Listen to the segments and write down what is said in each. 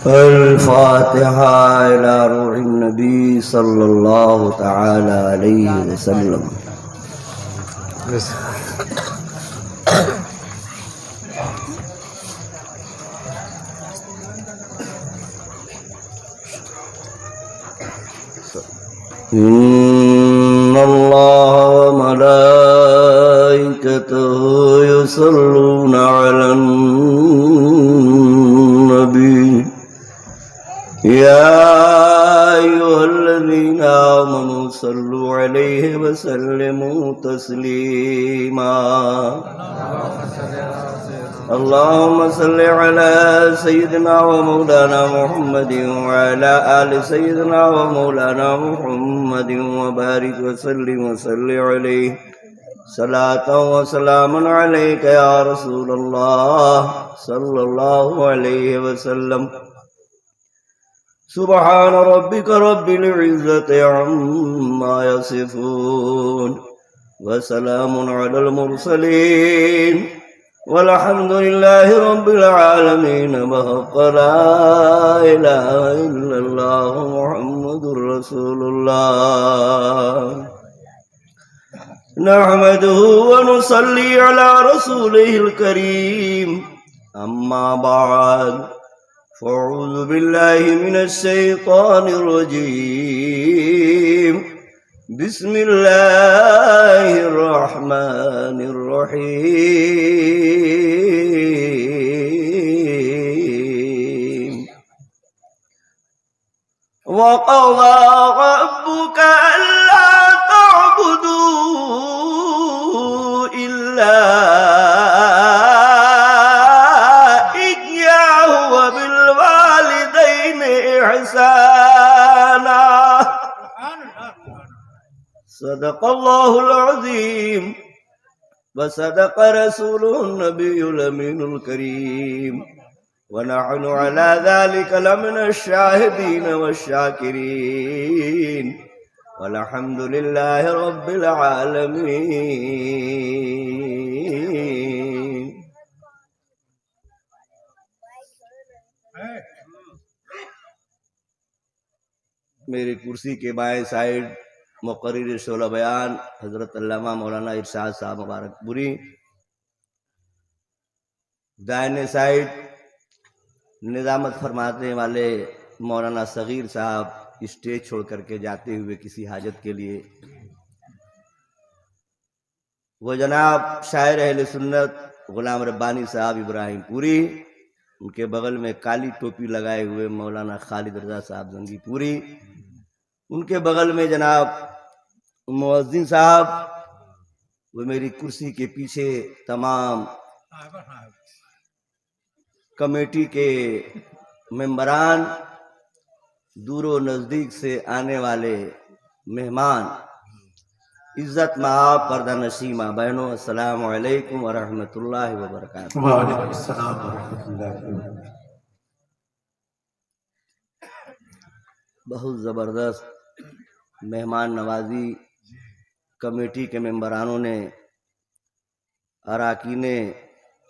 अल-फातिहा इला रूहिन नबी सल्लल्लाहु तआला अलैहि वसल्लम। इन्नल्लाह व मलाइकतहु युसल्लूना अलन नबी या अय्युहल्लज़ीना आमनू सल्लु अलैहि व सल्लिमू तस्लीमा। अल्लाहुम्मा सल्लि अला सय्यिदिना व मौलाना मुहम्मदिन व अला आलि सय्यिदिना व मौलाना मुहम्मदिन व बारिक व सल्लिम व सल्लि अलैहि सलातन व सलामन अलैका या रसूलल्लाह सल्लल्लाहु अलैहि वसल्लम। सुब्हान रब्बिका रब्बिल इज्जति अम्मा यसिफून व सलामुन अलल मुरसलीन वल्हम्दुलिल्लाहि रब्बिल आलमीन। ला इलाहा इल्लल्लाह मुहम्मदुर रसूलुल्लाह। नहमदुहु व नुसल्ली अला रसूलिहिल करीम। अम्मा बाद फ़अऊज़ु बिल्लाहि मिनश शैतानिर रजीम। बिस्मिल्लाहिर रहमानिर रहीम। वक़ज़ा रब्बुका अल्ला तअबुदू इल्ला इय्याहु व बिल वालिदैनि इहसाना। सदक़ल्लाहुल अज़ीम व सदक़ रसूलुहुन नबियुल अमीनुल करीम व नहनु अला ज़ालिका लमिनश शाहिदीन वश्शाकिरीन वल्हम्दुलिल्लाहि रब्बिल आलमीन। मेरी कुर्सी के बाएं साइड मुक़र्रिर शोला बयान हज़रत अल्लामा मौलाना इरशाद साहब मुबारकपुरी, दाहिने साइड निज़ामत फरमाने वाले मौलाना सगीर साहब स्टेज छोड़ करके जाते हुए किसी हाजत के लिए, वो जनाब शायर अहले सुन्नत गुलाम रब्बानी साहब इब्राहिम पूरी, उनके बगल में काली टोपी लगाए हुए मौलाना खालिद रजा साहब जंगी पूरी, उनके बगल में जनाब मुअज्जिन साहब, वो मेरी कुर्सी के पीछे तमाम कमेटी के मेंबरान, दूरो नज़दीक से आने वाले मेहमान, इज़्ज़त माँ पर्दा नशीमा बहनों, अस्सलामु अलैकुम व रहमतुल्लाहि व बरकातुहू। वालेकुम अस्सलाम व रहमतुल्लाहि व बरकातुहू। बहुत ज़बरदस्त मेहमान नवाजी कमेटी के मेंबरानों ने, अराकीने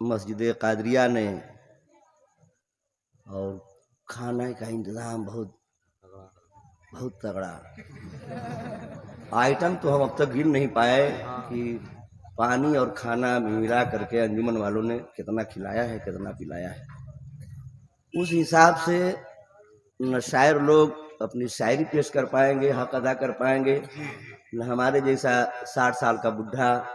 मस्जिद कादरिया ने, और खाने का इंतज़ाम बहुत तगड़ा। आइटम तो हम अब तक गिन नहीं पाए कि पानी और खाना मिला करके अंजुमन वालों ने कितना खिलाया है, कितना पिलाया है। उस हिसाब से न शायर लोग अपनी शायरी पेश कर पाएंगे, हक अदा कर पाएंगे, न हमारे जैसा 60 साल का बुढ़ा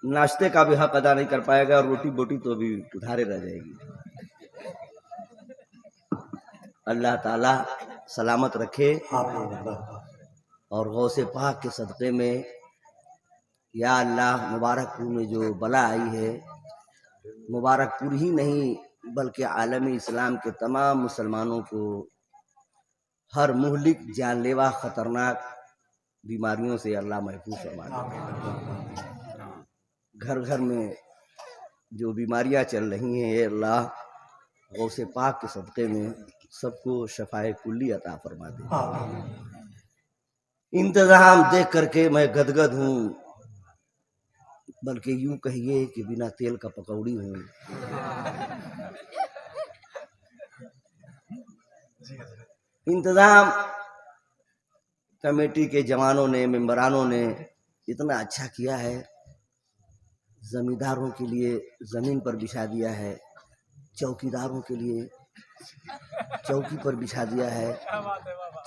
नाश्ते का भी हक अदा नहीं कर पाएगा, और रोटी बोटी तो भी उधारे रह जाएगी। अल्लाह ताला सलामत रखे, और गौसे पाक के सदक़े में या अल्लाह मुबारकपुर में जो बला आई है, मुबारकपुर ही नहीं बल्कि आलमी इस्लाम के तमाम मुसलमानों को हर मुहलिक जानलेवा ख़तरनाक बीमारियों से अल्लाह महफूज फरमा दे। घर घर में जो बीमारियां चल रही हैं, ये अल्लाह गौसे पाक के सदक़े में सबको शफाए कुल्ली अता फरमा दे। इंतज़ाम देख करके मैं गदगद हूँ, बल्कि यूं कहिए कि बिना तेल का पकौड़ी हूँ। इंतजाम कमेटी के जवानों ने, मेंबरानों ने इतना अच्छा किया है। जमींदारों के लिए जमीन पर बिछा दिया है, चौकीदारों के लिए चौकी पर बिछा दिया है,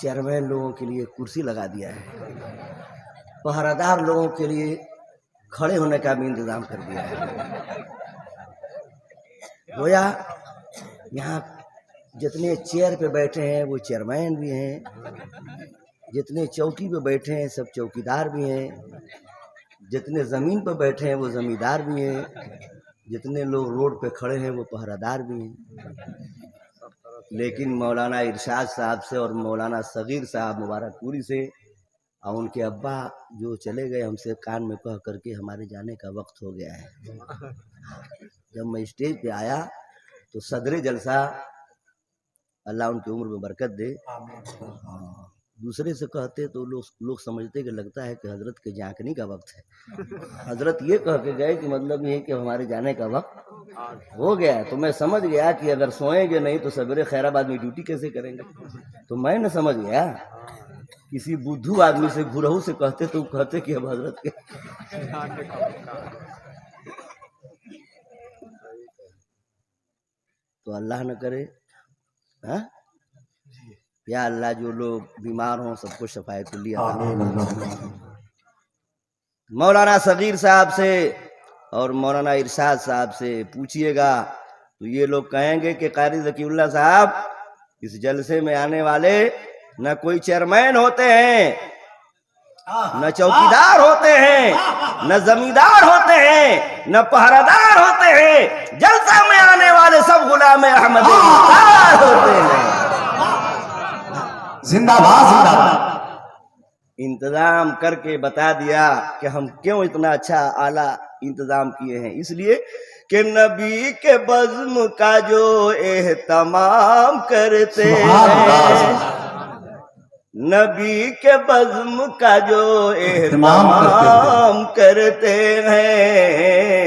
चेयरमैन लोगों के लिए कुर्सी लगा दिया है, पहरादार लोगों के लिए खड़े होने का भी इंतजाम कर दिया है। गोया यहाँ जितने चेयर पे बैठे हैं वो चेयरमैन भी हैं, जितने चौकी पे बैठे हैं सब चौकीदार भी हैं, जितने ज़मीन पर बैठे हैं वो ज़मींदार भी हैं, जितने लोग रोड पे खड़े हैं वो पहरादार भी हैं। लेकिन मौलाना इरशाद साहब से और मौलाना सगीर साहब मुबारकपुरी से और उनके अब्बा जो चले गए, हमसे कान में कह करके हमारे जाने का वक्त हो गया है। जब मैं स्टेज पे आया तो सदरे जलसा, अल्लाह उनकी उम्र में बरकत दे, दूसरे से कहते तो लोग समझते कि लगता है कि हजरत के झांकने का वक्त है। हजरत ये कह के गए कि मतलब ये है कि हमारे जाने का वक्त हो गया है। तो मैं समझ गया कि अगर सोएंगे नहीं तो सवेरे खैराबाद में ड्यूटी कैसे करेंगे। तो मैं न समझ गया, किसी बुद्धू आदमी से गुरहू से कहते तो कहते कि अब हजरत के तो अल्लाह न करे। हाँ, या अल्लाह जो लोग बीमार हों सबको शफाए कुल्ली अता फरमा। मौलाना सगीर साहब से और मौलाना इरशाद साहब से पूछिएगा तो ये लोग कहेंगे कि कारी ज़कीउल्लाह साहब इस जलसे में आने वाले न कोई चेयरमैन होते हैं, न चौकीदार होते हैं, न जमींदार होते हैं, न पहरादार होते हैं। जलसा में आने वाले सब गुलाम अहमद मुख्तार होते हैं। जिंदाबाद जिंदाबाद। इंतजाम करके बता दिया कि हम क्यों इतना अच्छा आला इंतजाम किए हैं। इसलिए कि नबी के बज़्म का जो एहतमाम करते हैं, नबी के बज़्म का जो एहतमाम करते हैं,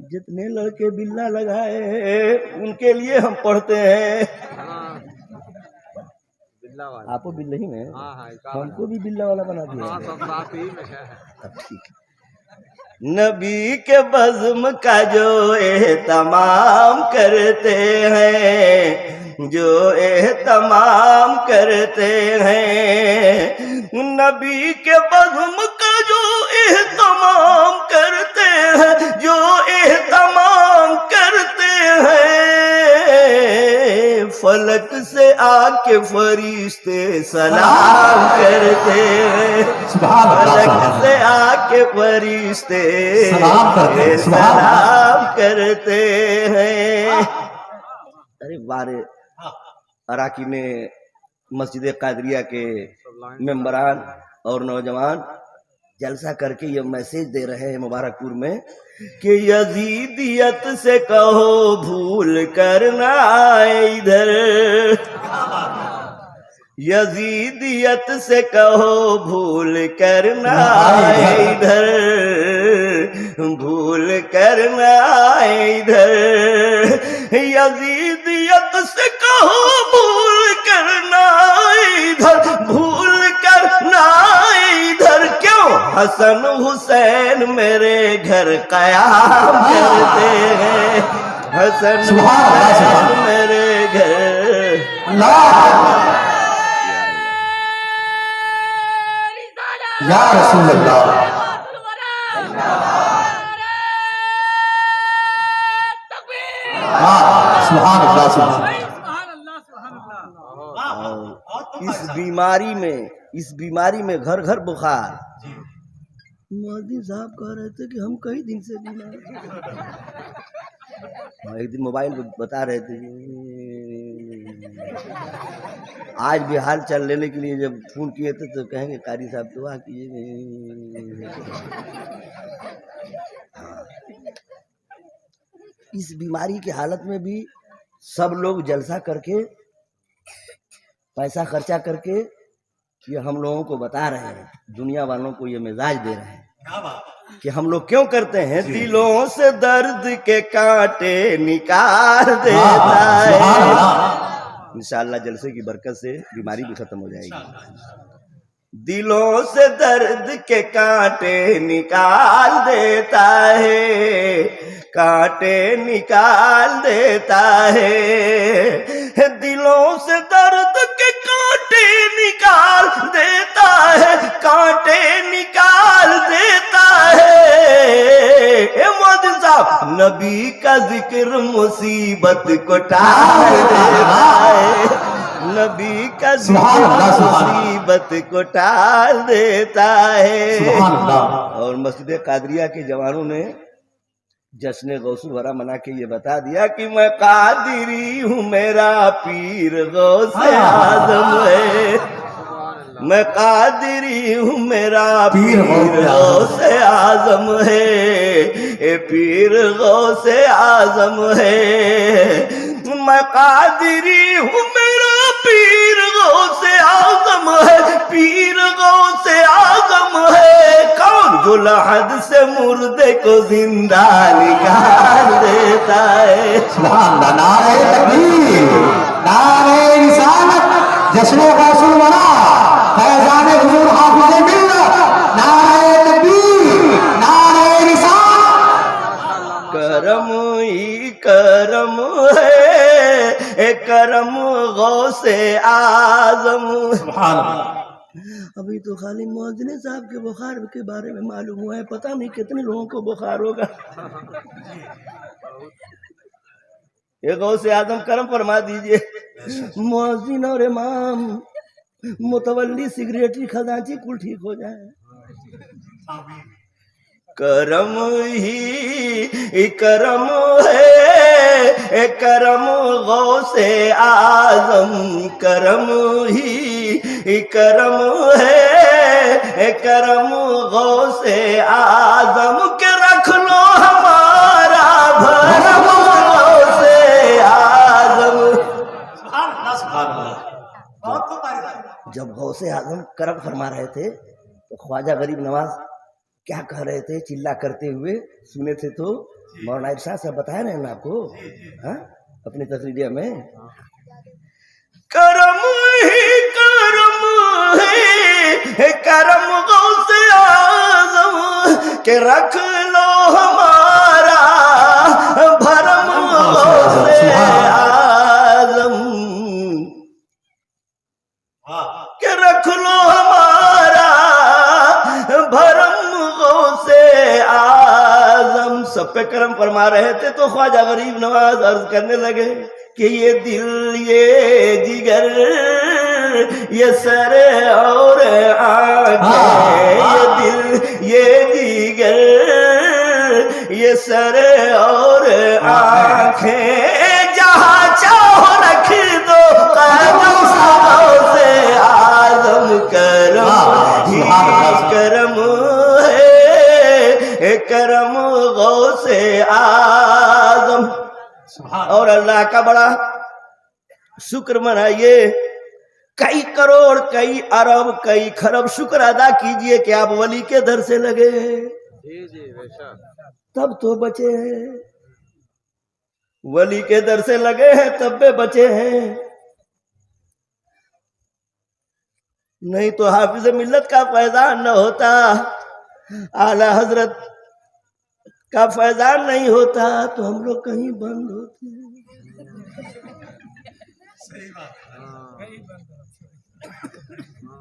जितने लड़के बिल्ला लगाए उनके लिए हम पढ़ते हैं। आपको बिल्ला ही में, हमको भी बिल्ला वाला बना दिया। अब ठीक है। नबी के बज़्म का जो एहतमाम करते हैं, जो एहतमाम करते हैं, नबी के बज़्म का जो एहतमाम करते हैं, जो एहतमाम करते हैं, फलक से आके फरिश्ते सलाम करते हैं, फलक से आके फरिश्ते सलाम करते हैं। अरे बारे अराकीन मस्जिद कादरिया के मेंबरान और नौजवान जलसा करके ये मैसेज दे रहे हैं मुबारकपुर में कि यजीदियत से कहो भूल करना इधर, यजीदियत से कहो भूल करना इधर, भूल करना इधर, यजीदियत से कहो भूल करना इधर, भूल करना इधर। क्यों? हसन हुसैन मेरे घर कयाम करते हैं, हसन हुसैन मेरे घर। या रसूल अल्लाह। सुभान अल्लाह सुभान। इस बीमारी में घर घर बुखार। मोदी साहब कह रहे थे कि हम कई दिन से बीमार। एक दिन मोबाइल पे बता रहे थे, आज भी हाल चाल लेने के लिए जब फोन किए थे तो कहेंगे कारी साहब दुआ कीजिए। इस बीमारी की हालत में भी सब लोग जलसा करके पैसा खर्चा करके ये हम लोगों को बता रहे हैं, दुनिया वालों को ये मिजाज दे रहे हैं कि हम लोग क्यों करते हैं। दिलों से दर्द के कांटे निकाल देता है, इंशाअल्लाह जलसे की बरकत से बीमारी भी खत्म हो जाएगी। दिलों से दर्द के कांटे निकाल देता है, कांटे निकाल देता है, दिलों से दर्द के कांटे निकाल देता है, कांटे निकाल देता है। मोदी साहब, नबी का जिक्र मुसीबत को टाल देता है, नबी का जिक्र मुसीबत को टाल देता है। और मस्जिद कादरिया के जवानों ने जश्न गौसुल वरा मना के ये बता दिया कि मैं कादिरी हूँ, मेरा पीर गौसे आजम है, मैं कादिरी हूँ, मेरा पीर गौसे आजम है, ए पीर गौसे आजम है। मैं कादिरी हूँ, मेरा पीर गौसे आजम है, पीर गौसे आजम है। कौन? जो लहद से मुर्दे को जिंदा निकाल देता है। सुभान अल्लाह, नारे तकबीर, नारे रिसालत, जश्न गौसुल वरा, फैज़ान हुजूर हाफिज़ मिल्लत, नारे तकबीर, नारे रिसालत। करम ही करम है, करम गौसे आजम। सुभान अल्लाह। अभी तो खाली मौजने साहब के बुखार के बारे में मालूम हुआ है, पता नहीं कितने लोगों को बुखार होगा। ये गौसे आजम करम फरमा दीजिए। मौजिन और इमाम, मुतवल्ली, सिगरेटरी, खजांची कुल ठीक हो जाए। करम ही करम है, करम गौसे आजम, करम ही करम है, करम गौसे आजम के रख लो हमारा भरम गौसे आजम। जब गौसे आजम करम फरमा रहे थे तो ख्वाजा गरीब नवाज क्या कह रहे थे चिल्ला करते हुए सुने थे? तो मौलाना इरशाद साहब बताया रहे ना आपको, हाँ, अपनी तस्वीर में। करम ही करम है, करम गौसे आजम के रख लो हमारा भरम गौसे आजम, के रख लो हमारा भरम गौसे आजम। सब पे करम फरमा रहे थे तो ख्वाजा गरीब नवाज अर्ज करने लगे कि ये दिल, ये जिगर, ये सर और आंखें, ये दिल, ये जिगर, ये सर और आंखें, जहाँ चाहो रख दो कदम से आजम। करम ही करम है, करम गौसे आजम। और अल्लाह का बड़ा शुक्र मनाइए, कई करोड़, कई अरब, कई खरब शुक्र अदा कीजिए कि आप वली के दर से लगे हैं, तब तो बचे हैं। वली के दर से लगे हैं तब भी बचे हैं, नहीं तो हाफिज मिल्लत का फैजान न होता, आला हजरत का फैजान नहीं होता तो हम लोग कहीं बंद होते।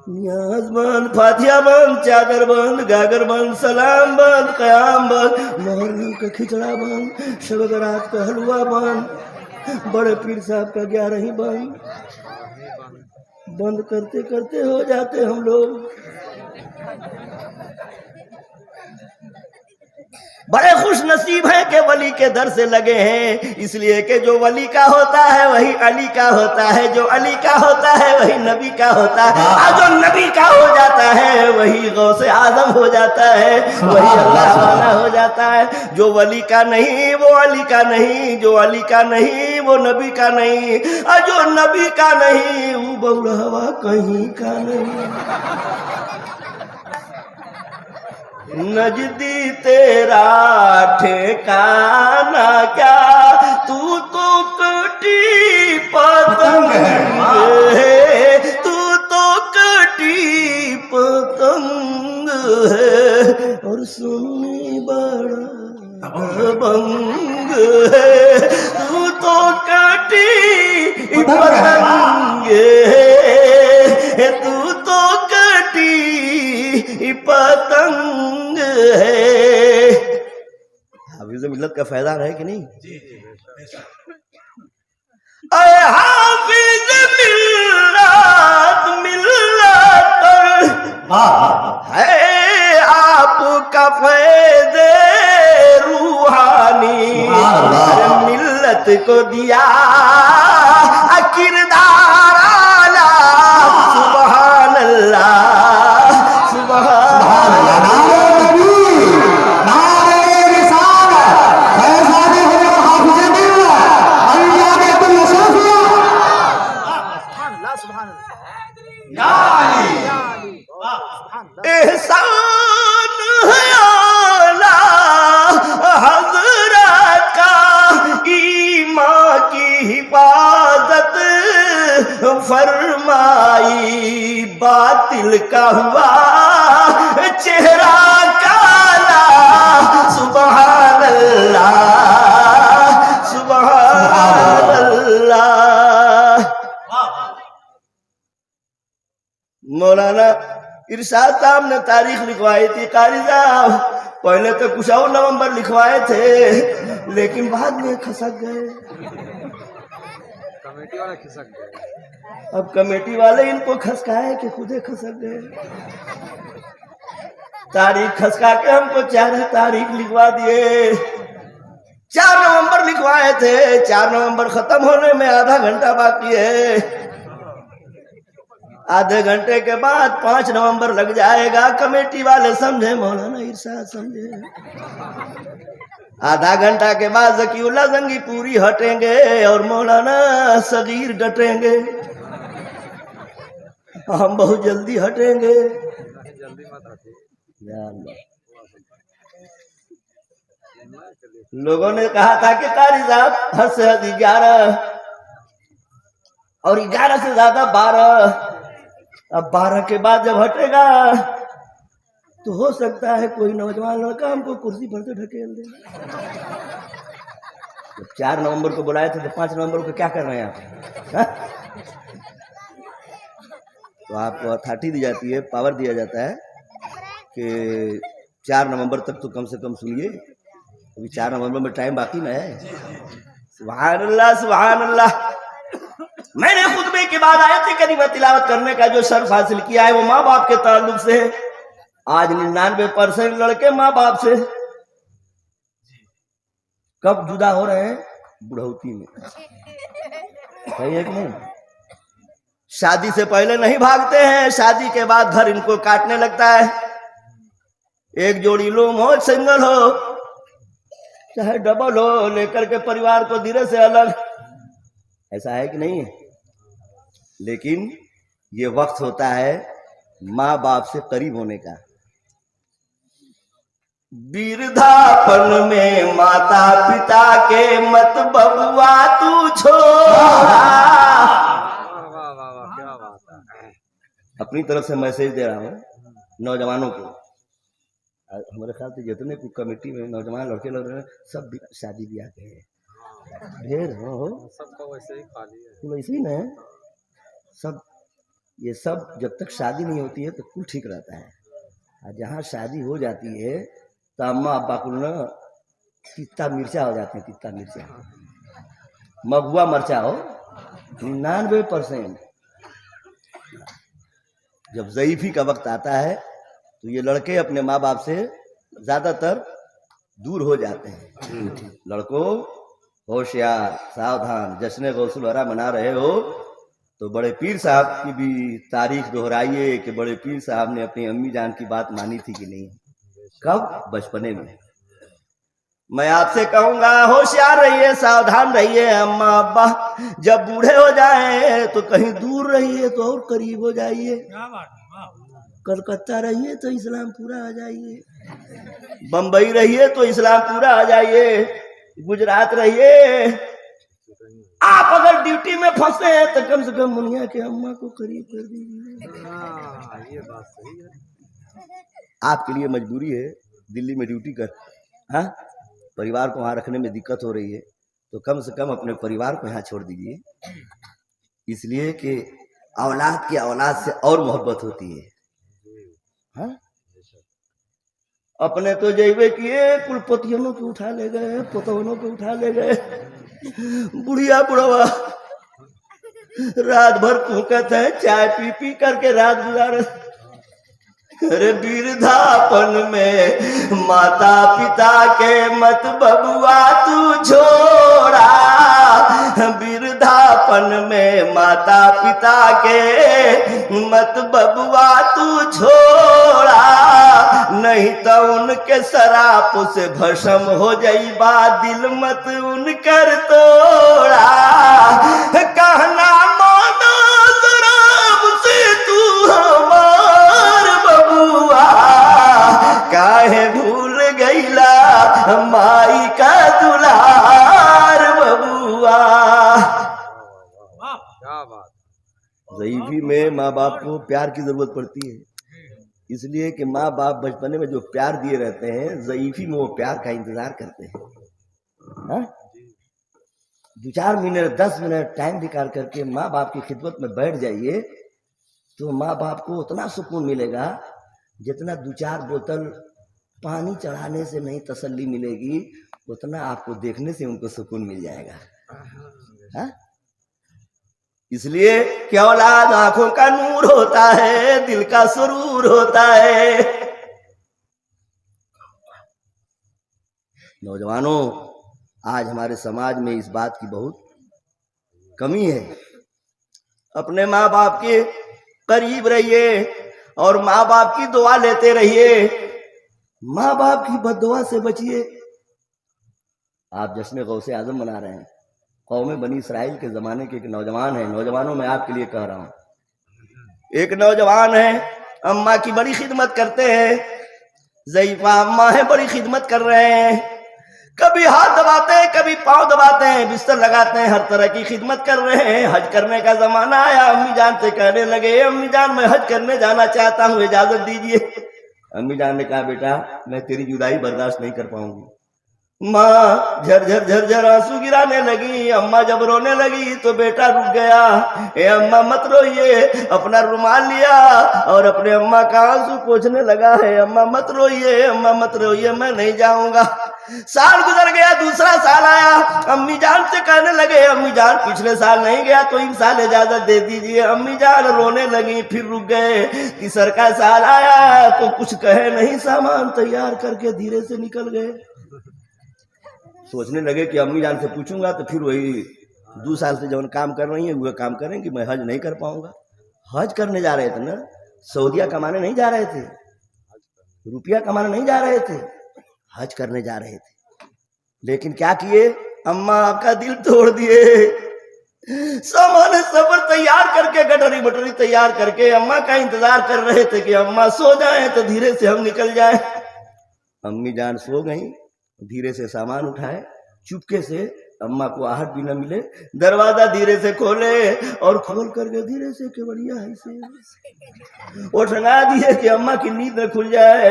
नियाज बंद, फातिहा बंद, चादर बंद, गागर बंद, सलाम बंद, कयाम बंद, मुहर्रम का खिचड़ा बंद, शब बरात का हलवा बंद, बड़े पीर साहब का 11 बंद। बंद करते करते हो जाते हम लोग। बड़े खुश नसीब हैं कि वली के दर से लगे हैं, इसलिए कि जो वली का होता है वही अली का होता है, जो अली का होता है वही नबी का होता है, और जो नबी का हो जाता है वही गौसे आजम हो जाता है, वही अल्लाह वाला हो जाता है। जो वली का नहीं वो अली का नहीं, जो अली का नहीं वो नबी का नहीं, और जो नबी का नहीं वो बउरहवा कहीं का नहीं। नजदी तेरा ठिकाना क्या, तू तो कटी पतंग है और सुनने बड़ा दबंग है, तू तो कटी पतंग है, तू तो कटी पतंग है। हाफिज मिल्लत का फायदा है कि नहीं? अरे हाफिज मिल्लत मिल्लत है आपका फैदे रूहानी, अरे मिल्लत को दिया किरदार आला, सुभान अल्लाह सुभान अल्लाह। एहसान है आला हज़रत का, ईमान की हिफाजत फरमाई, बातिल का हुआ चेहरा काला, सुभान अल्लाह सुभान अल्लाह। मौलाना इरशाद साहब ने तारीख लिखवाई थी, कारी साहब पहले तो कुछ और नवंबर लिखवाए थे, लेकिन बाद में खसक गए, कमेटी वाला खिसक गए। अब कमेटी वाले इनको खसकाए कि खुदे खसक गए। तारीख खसका के हमको 4 तारीख लिखवा दिए। 4 नवंबर लिखवाए थे, 4 नवंबर खत्म होने में आधा घंटा बाकी है, आधे घंटे के बाद 5 नवंबर लग जाएगा। कमेटी वाले समझे, मौलाना इरशाद समझे। आधा घंटा के बाद ज़कीउल्लाह जंगी पूरी हटेंगे और मौलाना सगीर डटेंगे, हम बहुत जल्दी हटेंगे। जल्दी मत हटिए। या अल्लाह। लोगों ने कहा था कि कारी साहब हद से हद 11 और 11 से ज्यादा 12, अब 12 के बाद जब हटेगा तो हो सकता है कोई नौजवान लड़का हमको कुर्सी पर से ढकेल दे। 4 नवंबर को बुलाए थे तो 5 नवंबर को क्या कर रहे हैं आप? हा? तो आपको अथॉरिटी दी जाती है, पावर दिया जाता है कि 4 नवंबर तक तो कम से कम सुनिए, अभी 4 नवंबर में टाइम बाकी ना है। सुभान अल्लाह सुभान अल्लाह। मैंने खुतबे के बाद आयत करीमा तिलावत करने का जो शर्फ हासिल किया है वो माँ बाप के ताल्लुक से है। आज 99% लड़के माँ बाप से कब जुदा हो रहे हैं? बुढ़ौती में। सही है कि नहीं? शादी से पहले नहीं भागते हैं, शादी के बाद घर इनको काटने लगता है। एक जोड़ी लो हो, सिंगल हो चाहे डबल हो, लेकर के परिवार को धीरे से अलग, ऐसा है कि नहीं है? लेकिन ये वक्त होता है माँ बाप से करीब होने का। वृद्धापन में माता पिता के मत बबुआ तू छोड़ा। क्या बात है। अपनी तरफ से मैसेज दे रहा हूँ नौजवानों को। हमारे ख्याल से जितने कमेटी में नौजवान लड़के लग रहे हैं सब शादी ब्याह के हैं, ढेर हो, सबको वैसे ही खाली है। तो वैसे ही ना सब, ये सब जब तक शादी नहीं होती है तो कुल ठीक रहता है, और जहाँ शादी हो जाती है तो अम्मा अब्बा को ना तित्ता मिर्चा हो जाते हैं, तित्ता मिर्चा मगुआ मरचा हो 99%। जब ज़ईफ़ी का वक्त आता है तो ये लड़के अपने माँ बाप से ज़्यादातर दूर हो जाते हैं। लड़कों होशियार सावधान, जश्न गौसुल वरा मना रहे हो तो बड़े पीर साहब की भी तारीख दोहराइए कि बड़े पीर साहब ने अपनी अम्मी जान की बात मानी थी कि नहीं। कब? बचपने में। मैं आपसे कहूंगा होशियार रहिए, सावधान रहिए। अम्मा अब्बा जब बूढ़े हो जाए तो कहीं दूर रहिए तो और करीब हो जाइए। कलकत्ता रहिए तो इस्लामपुरा आ जाइए, बम्बई रहिए तो इस्लामपुरा आ जाइए, गुजरात रहिए। आप अगर ड्यूटी में फंसे हैं तो कम से कम मुनिया के अम्मा को करीब कर दीजिए। ये बात सही है। आपके लिए मजबूरी है, दिल्ली में ड्यूटी कर, हाँ, परिवार को वहाँ रखने में दिक्कत हो रही है, तो कम से कम अपने परिवार को यहाँ छोड़ दीजिए, इसलिए कि औलाद की औलाद से और मोहब्बत होती है। हाँ? अपने तो जैबे किए, कुलपतियों को उठा ले गए, पोतवनों को उठा ले गए, बुढ़िया बुढ़वा रात भर भूखत है, चाय पी पी करके रात गुजारे। अरे वृद्धापन में माता पिता के मत बबुआ तू छोड़ा, वृद्धापन में माता पिता के मत बबुआ तू छोड़ा, नहीं तो उनके शराप से भस्म हो जाइबा, दिल मत उनकर तोड़ा। कहना मानो शराब से तू हमार बबुआ, काहे भूल गईला माई का दुलार बबुआ। क्या बात। ज़ईफ़ी में माँ बाप को प्यार की जरूरत पड़ती है, इसलिए कि माँ बाप बचपने में जो प्यार दिए रहते हैं, ज़ईफ़ी में वो प्यार का इंतजार करते हैं। हाँ? 2-4 मिनट 10 मिनट टाइम निकाल करके माँ बाप की खिदमत में बैठ जाइए, तो माँ बाप को उतना सुकून मिलेगा जितना 2-4 बोतल पानी चढ़ाने से नहीं तसल्ली मिलेगी, उतना आपको देखने से उनको सुकून मिल जाएगा। हाँ? इसलिए कि औलाद आंखों का नूर होता है, दिल का सुरूर होता है। नौजवानों, आज हमारे समाज में इस बात की बहुत कमी है। अपने माँ बाप के करीब रहिए और माँ बाप की दुआ लेते रहिए, माँ बाप की बद्दुआ से बचिए। आप जश्न गौसे आजम मना रहे हैं, कौमे बनी इसराइल के जमाने के एक नौजवान है। नौजवानों, मैं आपके लिए कह रहा हूं, एक नौजवान है, अम्मा की बड़ी खिदमत करते हैं, ज़ईफ़ा अम्मा है, बड़ी खिदमत कर रहे हैं, कभी हाथ दबाते हैं, कभी पांव दबाते हैं, बिस्तर लगाते हैं, हर तरह की खिदमत कर रहे हैं। हज करने का जमाना आया, अम्मी जान से कहने लगे, अम्मी जान मैं हज करने जाना चाहता हूँ, इजाजत दीजिए। अम्मी जान ने कहा, बेटा मैं तेरी जुदाई बर्दाश्त नहीं कर पाऊंगी। माँ झरझर झरझर आंसू गिराने लगी। अम्मा जब रोने लगी तो बेटा रुक गया। ए अम्मा मत रोइए, अपना रुमाल लिया और अपने अम्मा का आंसू पोंछने लगा है। अम्मा मत रोइए, अम्मा मत रोइए, मैं नहीं जाऊंगा। साल गुजर गया, दूसरा साल आया, अम्मी जान से कहने लगे, अम्मी जान पिछले साल नहीं गया तो इन साल इजाजत दे दीजिए। अम्मी जान रोने लगी, फिर रुक गए। तीसरा का साल आया तो कुछ कहे नहीं, सामान तैयार करके धीरे से निकल गए। सोचने लगे कि अम्मी जान से पूछूंगा तो फिर वही 2 साल से जब काम कर रही है वह काम करेंगे, मैं हज नहीं कर पाऊंगा। हज करने जा रहे थे ना, सऊदिया कमाने नहीं जा रहे थे, रुपया कमाने नहीं जा रहे थे, हज करने जा रहे थे। लेकिन क्या किए, अम्मा का दिल तोड़ दिए। सामान सबर तैयार करके, गटरी बटरी तैयार करके अम्मा का इंतजार कर रहे थे कि अम्मा सो जाए तो धीरे से हम निकल जाए। अम्मी जान सो गई, धीरे से सामान उठाए, चुपके से, अम्मा को आहट भी न मिले, दरवाजा धीरे से खोले और खोल करके धीरे से केवड़िया ऐसे वो ठंगा दिए कि अम्मा की नींद न खुल जाए।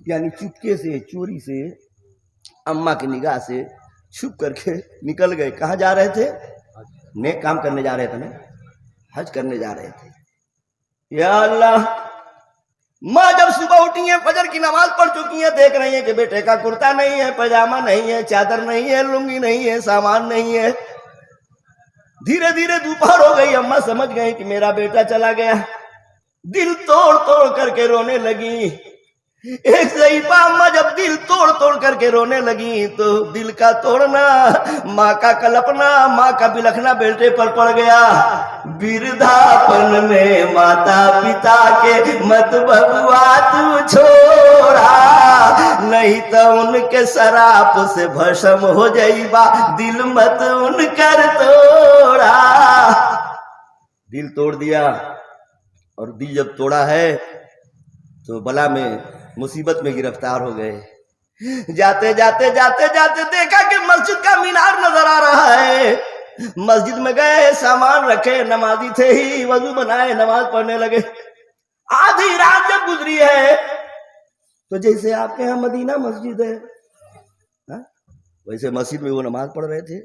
यानी चुपके से, चोरी से, अम्मा की निगाह से छुप करके निकल गए। कहाँ जा रहे थे? नेक काम करने जा रहे थे ना, हज करने जा रहे थे। या अल्लाह, माँ जब सुबह उठी है, फजर की नमाज पढ़ चुकी है, देख रही है कि बेटे का कुर्ता नहीं है, पैजामा नहीं है, चादर नहीं है, लुंगी नहीं है, सामान नहीं है। धीरे धीरे दोपहर हो गई, अम्मा समझ गई कि मेरा बेटा चला गया। दिल तोड़ तोड़ करके रोने लगी। एक ज़ईफ़ा अम्मा जब दिल तोड़ तोड़ करके रोने लगी तो दिल का तोड़ना, माँ का कलपना, माँ का बिलखना बेटे पर पड़ गया। वृद्धापन में माता पिता के मत बबुआ तू छोड़ा, नहीं तो उनके शराप से भस्म हो जाइबा, दिल मत उनकर तोड़ा। दिल तोड़ दिया, और दिल जब तोड़ा है तो बला में, मुसीबत में गिरफ्तार हो गए। जाते जाते जाते जाते देखा कि मस्जिद का मीनार नजर आ रहा है। मस्जिद में गए, सामान रखे, नमाजी थे ही, वजू बनाए, नमाज पढ़ने लगे। आधी रात जब गुजरी है तो जैसे आपके यहाँ मदीना मस्जिद है, हाँ? वैसे मस्जिद में वो नमाज पढ़ रहे थे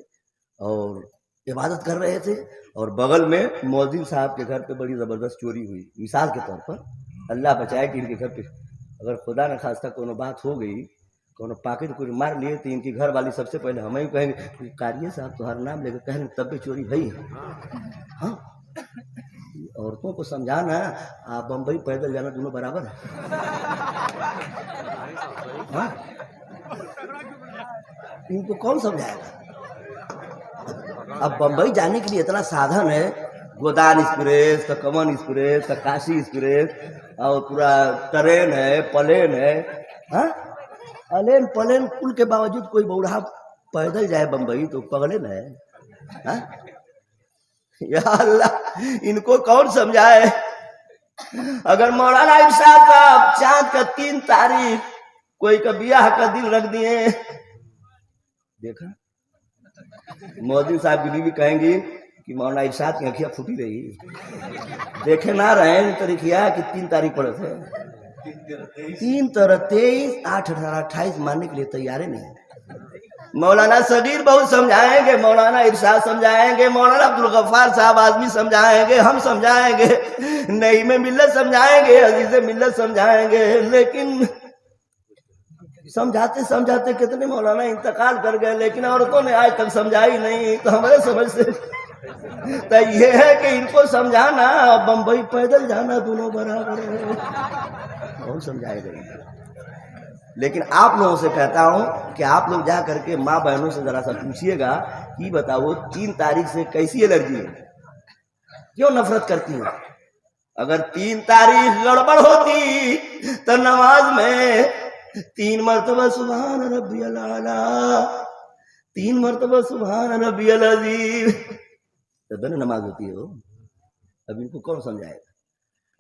और इबादत कर रहे थे, और बगल में मौलवी साहब के घर पे बड़ी जबरदस्त चोरी हुई। मिसाल के तौर पर, अल्लाह बचाए कि इनके घर पे अगर खुदा न खास्ता कोनो बात हो गई, कोनो पाकिट कोई मार लिए, तो इनकी घर वाली सबसे पहले हमें ही कहेंगे कारिये साहब तुम्हारा नाम लेकर कहेंगे तब भी चोरी भई है। हाँ, औरतों को समझाना आप बम्बई पैदल जाना दोनों बराबर है। हाँ? इनको कौन समझाएगा? अब बम्बई जाने के लिए इतना साधन है, गोदान एक्सप्रेस, तो कमन एक्सप्रेस, तो काशी एक्सप्रेस, और पूरा ट्रेन है, प्लेन है। हाँ, अलेन प्लेन कुल के बावजूद कोई बूढ़ा पैदल जाए बम्बई तो पगले न है। हाँ? या अल्लाह, इनको कौन समझाए? अगर मौलाना इरशाद का चांद का 3 तारीख कोई का ब्याह का दिन रख दिए, देखा मोदी साहब की बीवी कहेंगी कि मौलाना इरशाद की आंखियां फूटी रही, देखे ना रहे तरीकिया कि 3 तारीख पड़े थे, 3 तरह 23, 8, 18, 28 मानने के लिए तैयार नहीं। मौलाना सगीर बहुत समझाएंगे, मौलाना इरशाद समझाएंगे, मौलाना अब्दुल गफ्फार साहब आजमी समझाएंगे, हम समझाएंगे, नई में मिल्लत समझाएंगे, अजीज मिल्लत समझाएंगे, लेकिन समझाते समझाते कितने मौलाना इंतकाल कर गए, लेकिन औरतों ने आज तक समझाई नहीं। तो हमारे समझ से तो ये है कि इनको समझाना बम्बई पैदल जाना दोनों बराबर है, कौन समझाएगा? लेकिन आप लोगों से कहता हूं कि आप लोग जा करके माँ बहनों से जरा सा पूछिएगा कि बताओ 3 तारीख से कैसी एलर्जी है, क्यों नफरत करती है? अगर 3 तारीख गड़बड़ होती तो नमाज में 3 मरतबा सुभान रब्बियल आला, 3 मरतबा सुभान रब्बियल अज़ीम, तब न नमाज होती है। अब इनको कौन समझाएगा?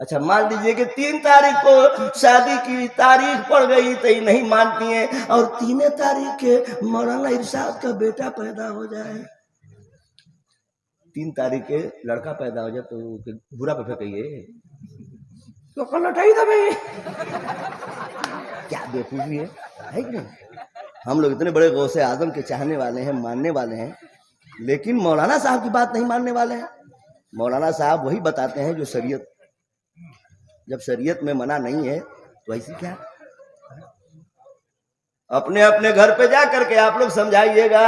अच्छा, मान लीजिए कि 3 तारीख को शादी की तारीख पड़ गई तो ये नहीं मानती हैं, और 3 तारीख के मौलाना इरशाद का बेटा पैदा हो जाए, 3 तारीख के लड़का पैदा हो जाए तो बुरा पे फेंकिए तो कल लटाई था भाई। क्या बेवकूफी है कि नहीं? हम लोग इतने बड़े गौसे आजम के चाहने वाले हैं, मानने वाले हैं, लेकिन मौलाना साहब की बात नहीं मानने वाले हैं। मौलाना साहब वही बताते हैं जो शरीयत, जब शरीयत में मना नहीं है तो ऐसी क्या? अपने अपने घर पे जा करके आप लोग समझाइएगा,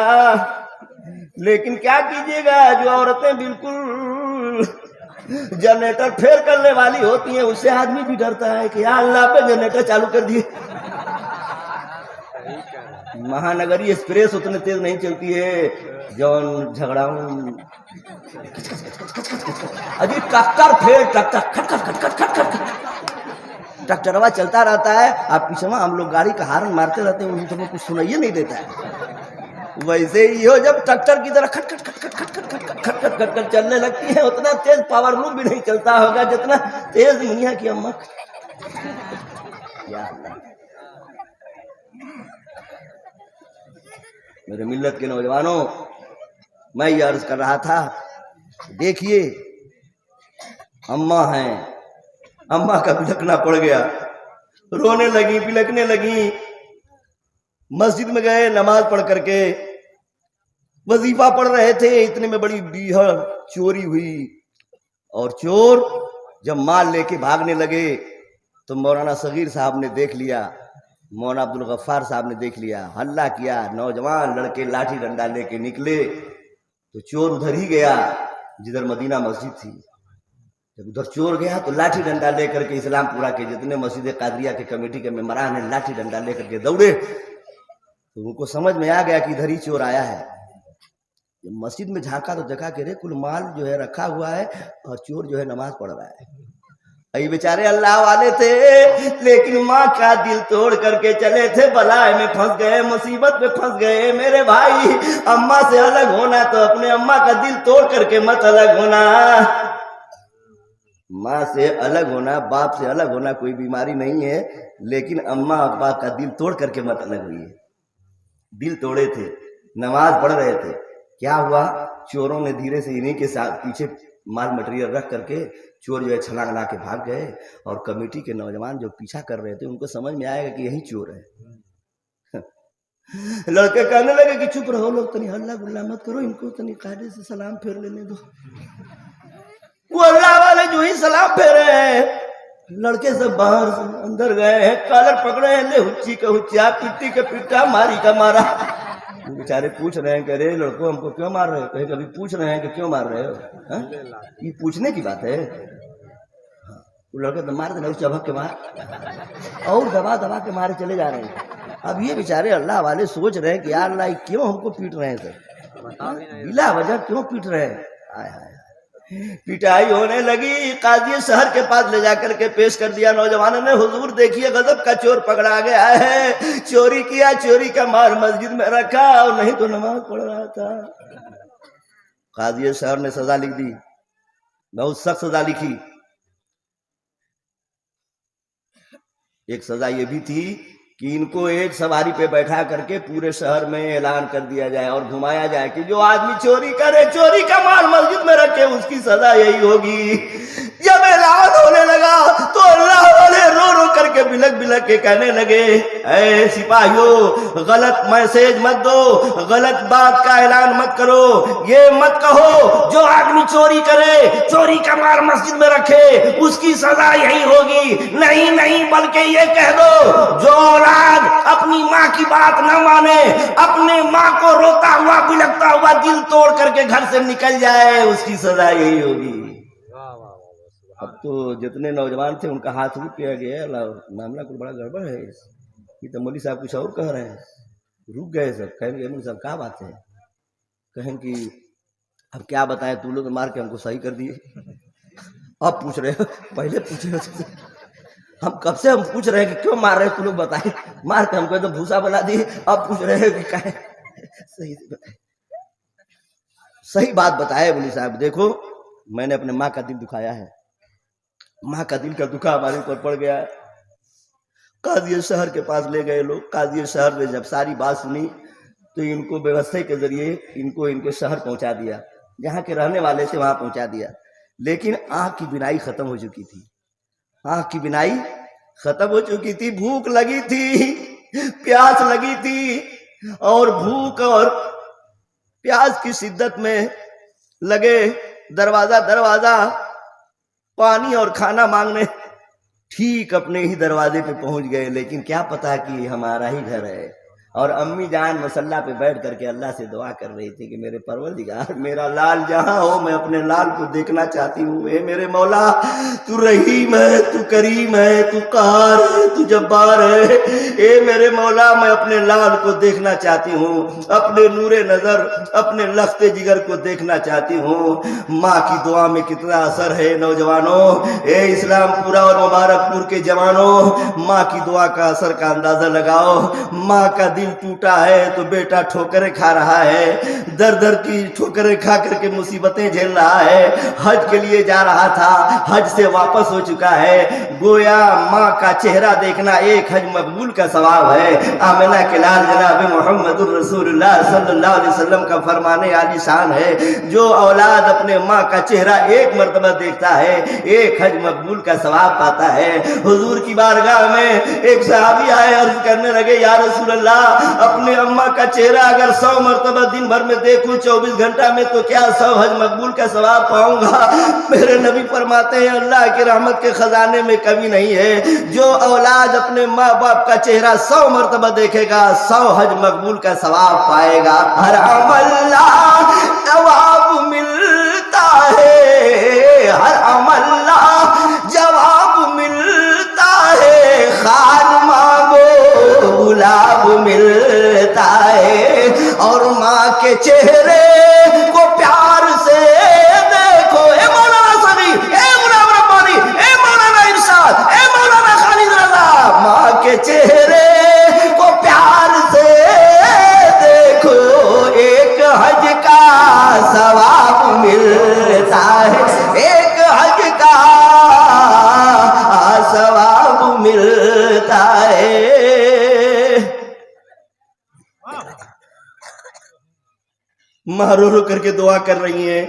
लेकिन क्या कीजिएगा, जो औरतें बिल्कुल जनरेटर फेर करने वाली होती हैं, उससे आदमी भी डरता है कि यार अल्लाह पे जनरेटर चालू कर दिए। महानगरी एक्सप्रेस उतने तेज नहीं चलती है जौन झगड़ाऊं, अजी ट्रैक्टर फेर ट्रैक्टर खट खट खट खट खट खट ट्रैक्टरवा चलता रहता है, आप पीछे हम लोग गाड़ी का हार्न मारते रहते हैं, उन्हें तो कुछ सुनाइए नहीं देता है। वैसे ही हो, जब ट्रैक्टर की तरह खट खट खट खट खट खट खट खट खट खट खट चलने लगती है, उतना तेज पावर लूप भी नहीं चलता होगा जितना तेज दुनिया की अम्मा। मेरे मिल्लत के नौजवानों, मैं ये अर्ज कर रहा था, देखिए अम्मा हैं, अम्मा का बिलखना पड़ गया, रोने लगी, बिलखने लगी। मस्जिद में गए, नमाज पढ़ करके वजीफा पढ़ रहे थे, इतने में बड़ी बीहड़ चोरी हुई, और चोर जब माल लेके भागने लगे तो मौलाना सगीर साहब ने देख लिया, मौलाना अब्दुल गफ्फार साहब ने देख लिया, हल्ला किया, नौजवान लड़के लाठी डंडा लेके निकले तो चोर उधर ही गया जिधर मदीना मस्जिद थी। जब उधर चोर गया तो लाठी डंडा लेकर के इस्लामपुरा के जितने मस्जिद कादरिया के कमेटी के मेंबरान ने लाठी डंडा लेकर के दौड़े, तो उनको समझ में आ गया कि इधर ही चोर आया है। जब मस्जिद में झांका तो देखा कि रे कुल माल जो है रखा हुआ है और चोर जो है नमाज पढ़ रहा है। ये बेचारे अल्लाह वाले थे, लेकिन माँ का दिल तोड़ करके चले थे, बलाए में फंस गए, मुसीबत में फंस गए। मेरे भाई, अम्मा से अलग होना तो अपने अम्मा का दिल तोड़ करके मत अलग होना। माँ से अलग होना, बाप से अलग होना कोई बीमारी नहीं है, लेकिन अम्मा अब्बा का दिल तोड़ करके मत अलग हुई। दिल तोड़े थे, नमाज पढ़ रहे थे, क्या हुआ, चोरों ने धीरे से इन्हीं के साथ पीछे माल मटेरियल रख करके चोर जो है छलांग ला के भाग गए। और कमेटी के नौजवान जो पीछा कर रहे थे उनको समझ में आएगा कि यही चोर है। लड़के कहने लगे कि चुप रहो लोग, तनी हल्ला गुल्ला मत करो, इनको तनी कायदे से सलाम फेर लेने दो। वो अल्लाह वाले जो ही सलाम फेरे हैं, लड़के सब बाहर से अंदर गए हैं, कॉलर पकड़े हैं, ले हुच्ची का हुच्चा, पिट्टी का पिट्टा, मारी का मारा। वो बेचारे पूछ रहे हैं कि अरे लड़को हमको क्यों मार रहे हो? कहीं कभी पूछ रहे हैं कि क्यों मार रहे हो? ये पूछने की बात है। वो लड़के तो मार देना, चबक के मार और दबा दबा के मारे चले जा रहे हैं। अब ये बेचारे अल्लाह वाले सोच रहे हैं कि यार अल्लाह क्यों हमको पीट रहे हैं सर, बिला वजह क्यों पीट रहे हैं। आय हाय, पिटाई होने लगी। काजी शहर के पास ले जाकर के पेश कर दिया नौजवानों ने, हुजूर देखिए गजब का चोर पकड़ा गया है, चोरी किया, चोरी का माल मस्जिद में रखा और नहीं तो नमाज पढ़ रहा था। काजी शहर ने सजा लिख दी, बहुत सख्त सजा लिखी। एक सजा ये भी थी कि इनको एक सवारी पे बैठा करके पूरे शहर में ऐलान कर दिया जाए और घुमाया जाए कि जो आदमी चोरी करे, चोरी का माल मस्जिद में रखे, उसकी सजा यही होगी। जब ऐलान होने लगा तो अल्लाह वाले रो रो करके बिलक बिलक के कहने लगे, ऐ सिपाहियों, गलत मैसेज मत दो, गलत बात का ऐलान मत करो, ये मत कहो जो आदमी चोरी करे, चोरी का माल मस्जिद में रखे, उसकी सजा यही होगी। नहीं नहीं, बल्कि ये कह दो जो औलाद अपनी माँ की बात न माने, अपने माँ को रोता हुआ बिलकता हुआ दिल तोड़ करके घर से निकल जाए, उसकी सजा यही होगी। अब तो जितने नौजवान थे उनका हाथ रुक गया, मामला कुछ बड़ा गड़बड़ है, ये तो मौलवी साहब कुछ और कह रहे हैं। रुक गए सब, कहेंगे मौलवी साहब क्या बात है? कहें कि अब क्या बताएं, तू लोग मार के हमको सही कर दिए, अब पूछ रहे हो, पहले पूछे हो। हम कब से हम पूछ रहे हैं कि क्यों मार रहे हो, तू लोग बताए, मार के हमको तो भूसा बना दिए, अब पूछ रहे हो कि क्या सही बताए, सही बात बताए। मौलवी साहब देखो, मैंने अपने माँ का दिल दुखाया है, माँ का दिल का दुखा हमारे ऊपर पड़ गया। काजी शहर के पास ले गए लोग। काजी शहर ने जब सारी बात सुनी तो इनको व्यवस्था के जरिए इनको इनके शहर पहुंचा दिया, जहाँ के रहने वाले थे वहां पहुंचा दिया। लेकिन आंख की बिनाई खत्म हो चुकी थी, आंख की बिनाई खत्म हो चुकी थी, भूख लगी थी, प्यास लगी थी, और भूख और प्यास की शिद्दत में लगे दरवाजा दरवाजा पानी और खाना मांगने। ठीक अपने ही दरवाजे पे पहुंच गए, लेकिन क्या पता कि हमारा ही घर है। और अम्मी जान मसल्ला पे बैठ करके अल्लाह से दुआ कर रही थी कि मेरे परवरदिगार, मेरा लाल जहां हो, मैं अपने लाल को देखना चाहती हूँ। ए मेरे मौला, तू रहीम है, तू करीम है, तू क़हार है, तू जब्बार है। ए मेरे मौला, मैं अपने लाल को देखना चाहती हूँ, अपने नूरे नजर, अपने लख्ते जिगर को देखना चाहती हूँ। माँ की दुआ में कितना असर है नौजवानों, ए इस्लामपुरा और मुबारकपुर के जवानों, माँ की दुआ का असर का अंदाजा लगाओ। माँ का दिल टूटा है तो बेटा ठोकरें खा रहा है, दर दर की ठोकरें खा करके मुसीबतें झेल रहा है। हज के लिए जा रहा था, हज से वापस हो चुका है। गोया माँ का चेहरा देखना एक हज मकबूल का सवाब है। आमिना के लाल जनाब मोहम्मदुर रसूलुल्लाह सल्लल्लाहु अलैहि वसल्लम का फरमाने आली शान है, जो औलाद अपने माँ का चेहरा एक मर्तबा देखता है, एक हज मकबूल का सवाब पाता है। हुजूर की बारगाह में एक सहाबी आए, अर्ज करने लगे, या रसूलल्लाह, अपने अम्मा का चेहरा अगर 100 मरतबा दिन भर में देखूं 24 घंटा में, तो क्या 100 हज मकबूल का सवाब पाऊंगा? मेरे नबी फरमाते हैं, अल्लाह के रहमत के खजाने में कमी नहीं है। जो औलाद अपने माँ बाप का चेहरा 100 मरतबा देखेगा, 100 हज मकबूल का सवाब पाएगा। हर अमल जवाब मिलता है, हर अमल जवाब मिलता है, खान मांगो गुलाब मिलता है। और माँ के चेहरे को प्यार से देखो। ए मौलाना सभी, ए मौलाना रब्बानी, ए मौलाना इरशाद, ए मौलाना खालिद रज़ा, माँ के चेहरे को प्यार से देखो, एक हज का सवाब मिलता है, एक हज का सवाब मिलता है। माँ रो रो करके दुआ कर रही हैं,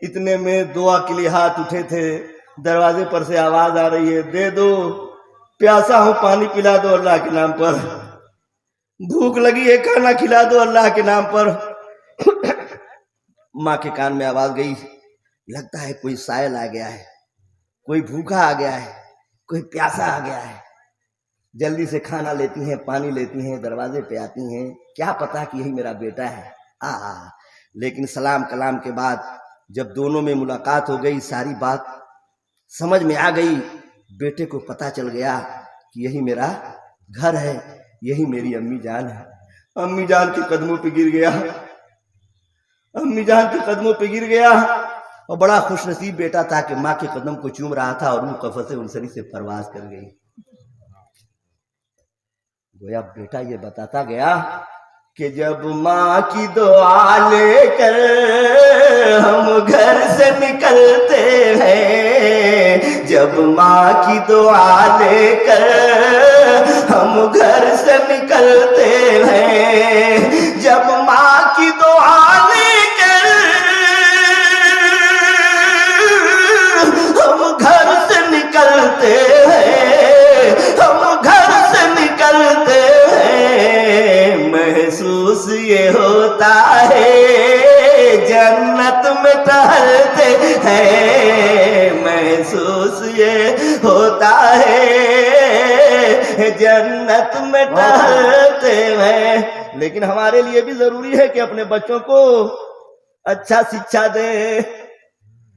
इतने में दुआ के लिए हाथ उठे थे, दरवाजे पर से आवाज आ रही है, दे दो, प्यासा हूं, पानी पिला दो अल्लाह के नाम पर, भूख लगी है, खाना खिला दो अल्लाह के नाम पर। माँ के कान में आवाज गई, लगता है कोई सायल आ गया है, कोई भूखा आ गया है, कोई प्यासा आ गया है। जल्दी से खाना लेती हैं, पानी लेती हैं, दरवाजे पे आती हैं, क्या पता कि यही मेरा बेटा है। लेकिन सलाम कलाम के बाद जब दोनों में मुलाकात हो गई, सारी बात समझ में आ गई, बेटे को पता चल गया कि यही मेरा घर है, यही मेरी अम्मी जान है। अम्मी जान के कदमों पे गिर गया, अम्मी जान के कदमों पे गिर गया, और बड़ा खुशनसीब बेटा था कि माँ के कदम को चूम रहा था और रूह कफ़स से उनसरी से परवाज कर गई। गोया बेटा ये बताता गया कि जब माँ की दुआ लेकर हम घर से निकलते हैं, जब माँ की दुआ लेकर हम घर से निकलते हैं, जब माँ की दुआ लेकर हम घर से निकलते हैं, हम घर से निकलते हैं, महसूस ये होता है जन्नत में टहलते हैं, महसूस ये होता है जन्नत में टहलते हैं। लेकिन हमारे लिए भी जरूरी है कि अपने बच्चों को अच्छा शिक्षा दे।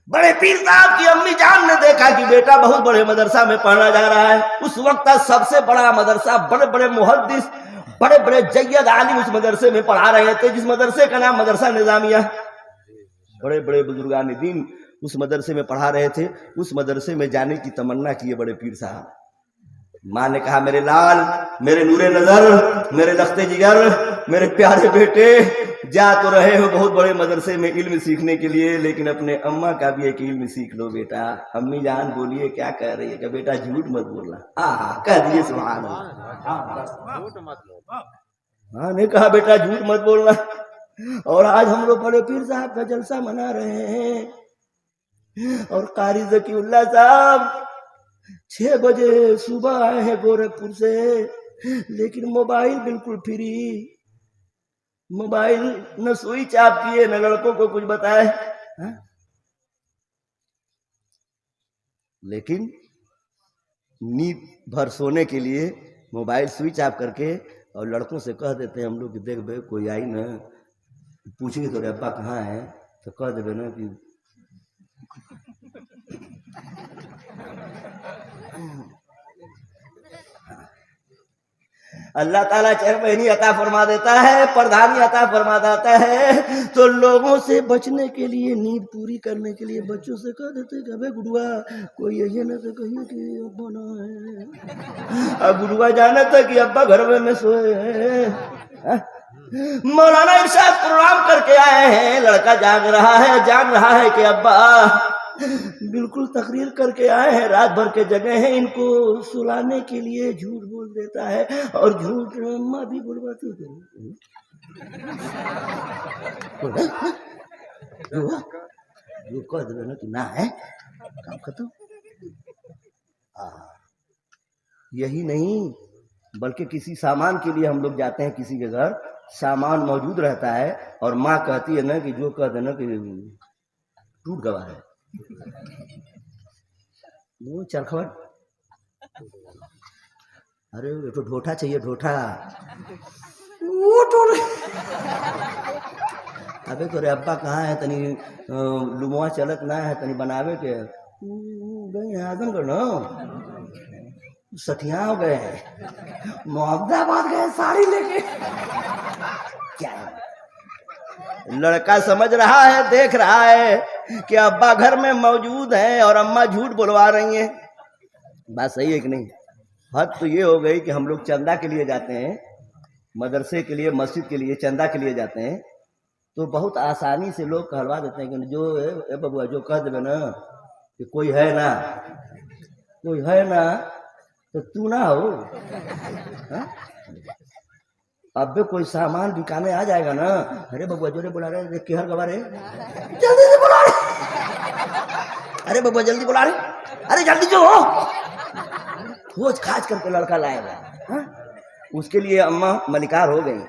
बड़े पीर साहब की अम्मी जान ने देखा कि बेटा बहुत बड़े मदरसा में पढ़ना जा रहा है। उस वक्त का सबसे बड़ा मदरसा, बड़े बड़े मुहद्दिस, बड़े बड़े जय्यद आलिम उस मदरसे में पढ़ा रहे थे, जिस मदरसे का नाम मदरसा निजामिया। बड़े बड़े बुजुर्गान दीन उस मदरसे में पढ़ा रहे थे। उस मदरसे में जाने की तमन्ना किए बड़े पीर साहब। माँ ने कहा, मेरे लाल, मेरे नूरे नजर, मेरे लख्ते जिगर, मेरे प्यारे बेटे, जा तो रहे हो बहुत बड़े मदरसे में इल्म सीखने के लिए, लेकिन अपने अम्मा का भी एक इल्म सीख लो बेटा। अम्मी जान बोलिए क्या कह रही है कि बेटा झूठ मत बोलना। कह दिए सुभान अल्लाह। झूठ मत बोल। माँ ने कहा बेटा झूठ मत बोलना। और आज हम लोग बड़े पीर साहब का जलसा मना रहे हैं और कारी ज़कीउल्लाह साहब 6 बजे सुबह आए हैं गोरखपुर से, लेकिन मोबाइल बिल्कुल फ्री, मोबाइल न स्विच ऑफ किए न लड़कों को कुछ बताए। लेकिन नींद भर सोने के लिए मोबाइल स्विच ऑफ करके और लड़कों से कह देते हैं हम लोग कि देख बे कोई आई ना पूछेगी तो अब्बा कहाँ है, तो कह देवे ना कि अल्लाह ताला चरमहनी अता फरमा देता है, प्रधानी अता फरमा देता है, तो लोगों से बचने के लिए, नींद पूरी करने के लिए बच्चों से कह देते कि अबे गुड़ुआ कोई यही ना तो कहिए कि अब्बा ना है। अब गुड़ुआ जाना था कि अब्बा घर में सोए हैं। मौलाना इरशाद प्रोग्राम करके आए हैं, लड़का जान रहा है कि अब्बा बिल्कुल तकरीर करके आए हैं, रात भर के जगह हैं, इनको सुलाने के लिए झूठ बोल देता है और झूठ अम्मा भी बुलवाती है। जो कह दे ना कि ना है काम खत्म। यही नहीं बल्कि किसी सामान के लिए हम लोग जाते हैं, किसी के घर सामान मौजूद रहता है और माँ कहती है ना कि जो कह देना कि टूट गवा है वो चरखवट, अरे तो ढोठा चाहिए, ढोठा वो टूट। अबे तोरे अब्बा कहाँ है, तनी लुमवा चलत ना है, तनी बनावे के गए आजमगढ़ ना सठिया हो गए हैं, मोहम्मदाबाद गए साड़ी लेके। क्या है? लड़का समझ रहा है, देख रहा है कि अब्बा घर में मौजूद है और अम्मा झूठ बुलवा रही हैं। बात सही है कि नहीं? हद तो ये हो गई कि हम लोग चंदा के लिए जाते हैं, मदरसे के लिए, मस्जिद के लिए चंदा के लिए जाते हैं, तो बहुत आसानी से लोग कहलवा देते हैं कि जो बबुआ जो कह देवे ना कि कोई है ना तो तू ना हो। अब भी कोई सामान बिकाने आ जाएगा ना, अरे बबुआ जो रे बुला रहे केहर गवा रे, जल्दी से बुला रहे। अरे बबुआ जल्दी बुला रहे, अरे जल्दी जो हो। खोज खाज करके लड़का लाएगा। हाँ? उसके लिए अम्मा मलिकार हो गई,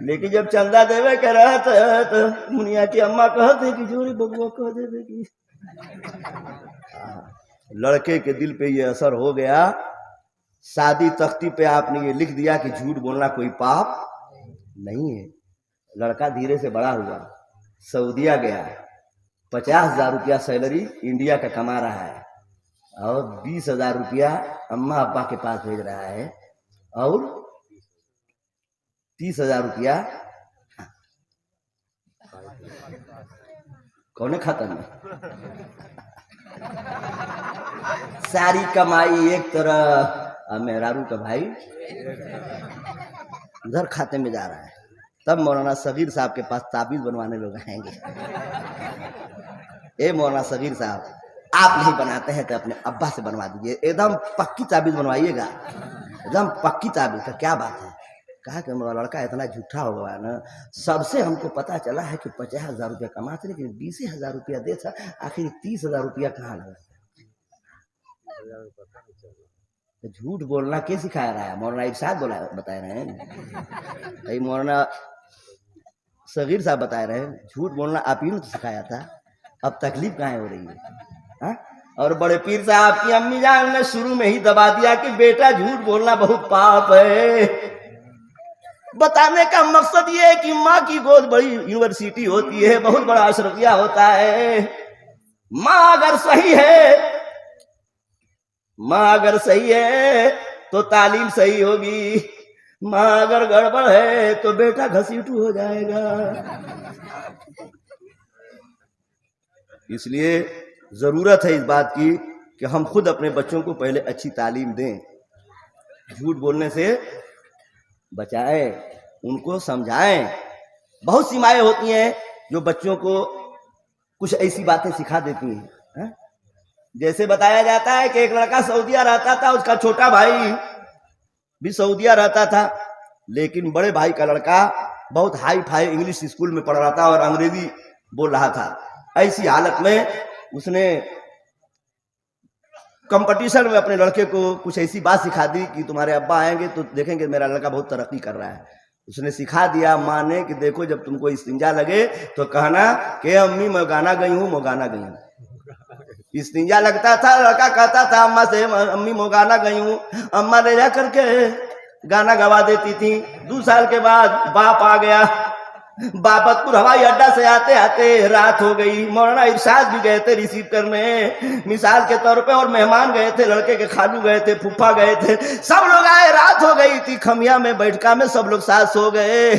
लेकिन जब चंदा देवे कह रहा था तो मुनिया की अम्मा कहते कि जोरी बबुआ कह देवे कि लड़के के दिल पे ये असर हो गया। शादी तख्ती पे आपने ये लिख दिया कि झूठ बोलना कोई पाप नहीं है। लड़का धीरे से बड़ा हुआ, सऊदिया गया, 50,000 रुपया सैलरी इंडिया का कमा रहा है और 20,000 रुपया अम्मा अब्बा के पास भेज रहा है और 30,000 रुपया कौन खाता में। सारी कमाई एक तरह और मेहरारू का भाई उधर खाते में जा रहा है। तब मौलाना सगीर साहब के पास ताबीज बनवाने लोग आएंगे। ए मौलाना सगीर साहब, आप नहीं बनाते हैं तो अपने अब्बा से बनवा दीजिए, एकदम पक्की ताबीज बनवाइएगा, एकदम पक्की ताबीज। का क्या बात है? कहा कि हमारा लड़का इतना झूठा हो गया ना, सबसे हमको पता चला है कि 50,000 रुपया कमाते, लेकिन 20,000 रुपया दे था, आखिर 30,000 रुपया कहाँ लगा? तो झूठ बोलना के सिखाया रहा है? मौलाना इरशाद बता रहे हैं, मौलाना सगीर साहब बता रहे हैं झूठ बोलना आप ही ने तो सिखाया था। अब तकलीफ कहाँ हो रही है? हा? और बड़े पीर साहब की अम्मी जान ने शुरू में ही दबा दिया कि बेटा झूठ बोलना बहुत पाप है। बताने का मकसद ये है कि माँ की गोद बड़ी यूनिवर्सिटी होती है, बहुत बड़ा अशरफिया होता है। माँ अगर सही है, माँ अगर सही है तो तालीम सही होगी, माँ अगर गड़बड़ है तो बेटा घसीटू हो जाएगा। इसलिए जरूरत है इस बात की कि हम खुद अपने बच्चों को पहले अच्छी तालीम दें, झूठ बोलने से बचाएं, उनको समझाएं। बहुत सी माएँ होती हैं जो बच्चों को कुछ ऐसी बातें सिखा देती हैं। है? जैसे बताया जाता है कि एक लड़का सऊदिया रहता था, उसका छोटा भाई भी सऊदिया रहता था, लेकिन बड़े भाई का लड़का बहुत हाई फाई इंग्लिश स्कूल में पढ़ रहा था और अंग्रेजी बोल रहा था। ऐसी हालत में उसने कंपटीशन में अपने लड़के को कुछ ऐसी बात सिखा दी कि तुम्हारे अब्बा आएंगे तो देखेंगे मेरा लड़का बहुत तरक्की कर रहा है। उसने सिखा दिया माँ ने कि देखो जब तुमको इस्तिंजा लगे तो कहना कि अम्मी मैं गाना गई हूँ, मैं गाना गई हूँ। इस्तिंजा लगता था, लड़का कहता था अम्मा से अम्मी मैं गाना गई हूँ, अम्मा ले जा करके गाना गवा देती थी। 2 साल के बाद बाप आ गया, बाबतपुर हवाई अड्डा से आते आते रात हो गई। मौलाना इरशाद भी गए थे रिसीव करने मिसाल के तौर पे, और मेहमान गए थे, लड़के के खालू गए थे, फूफा गए थे, सब लोग आए। रात हो गई थी, खमिया में बैठका में सब लोग साथ सो गए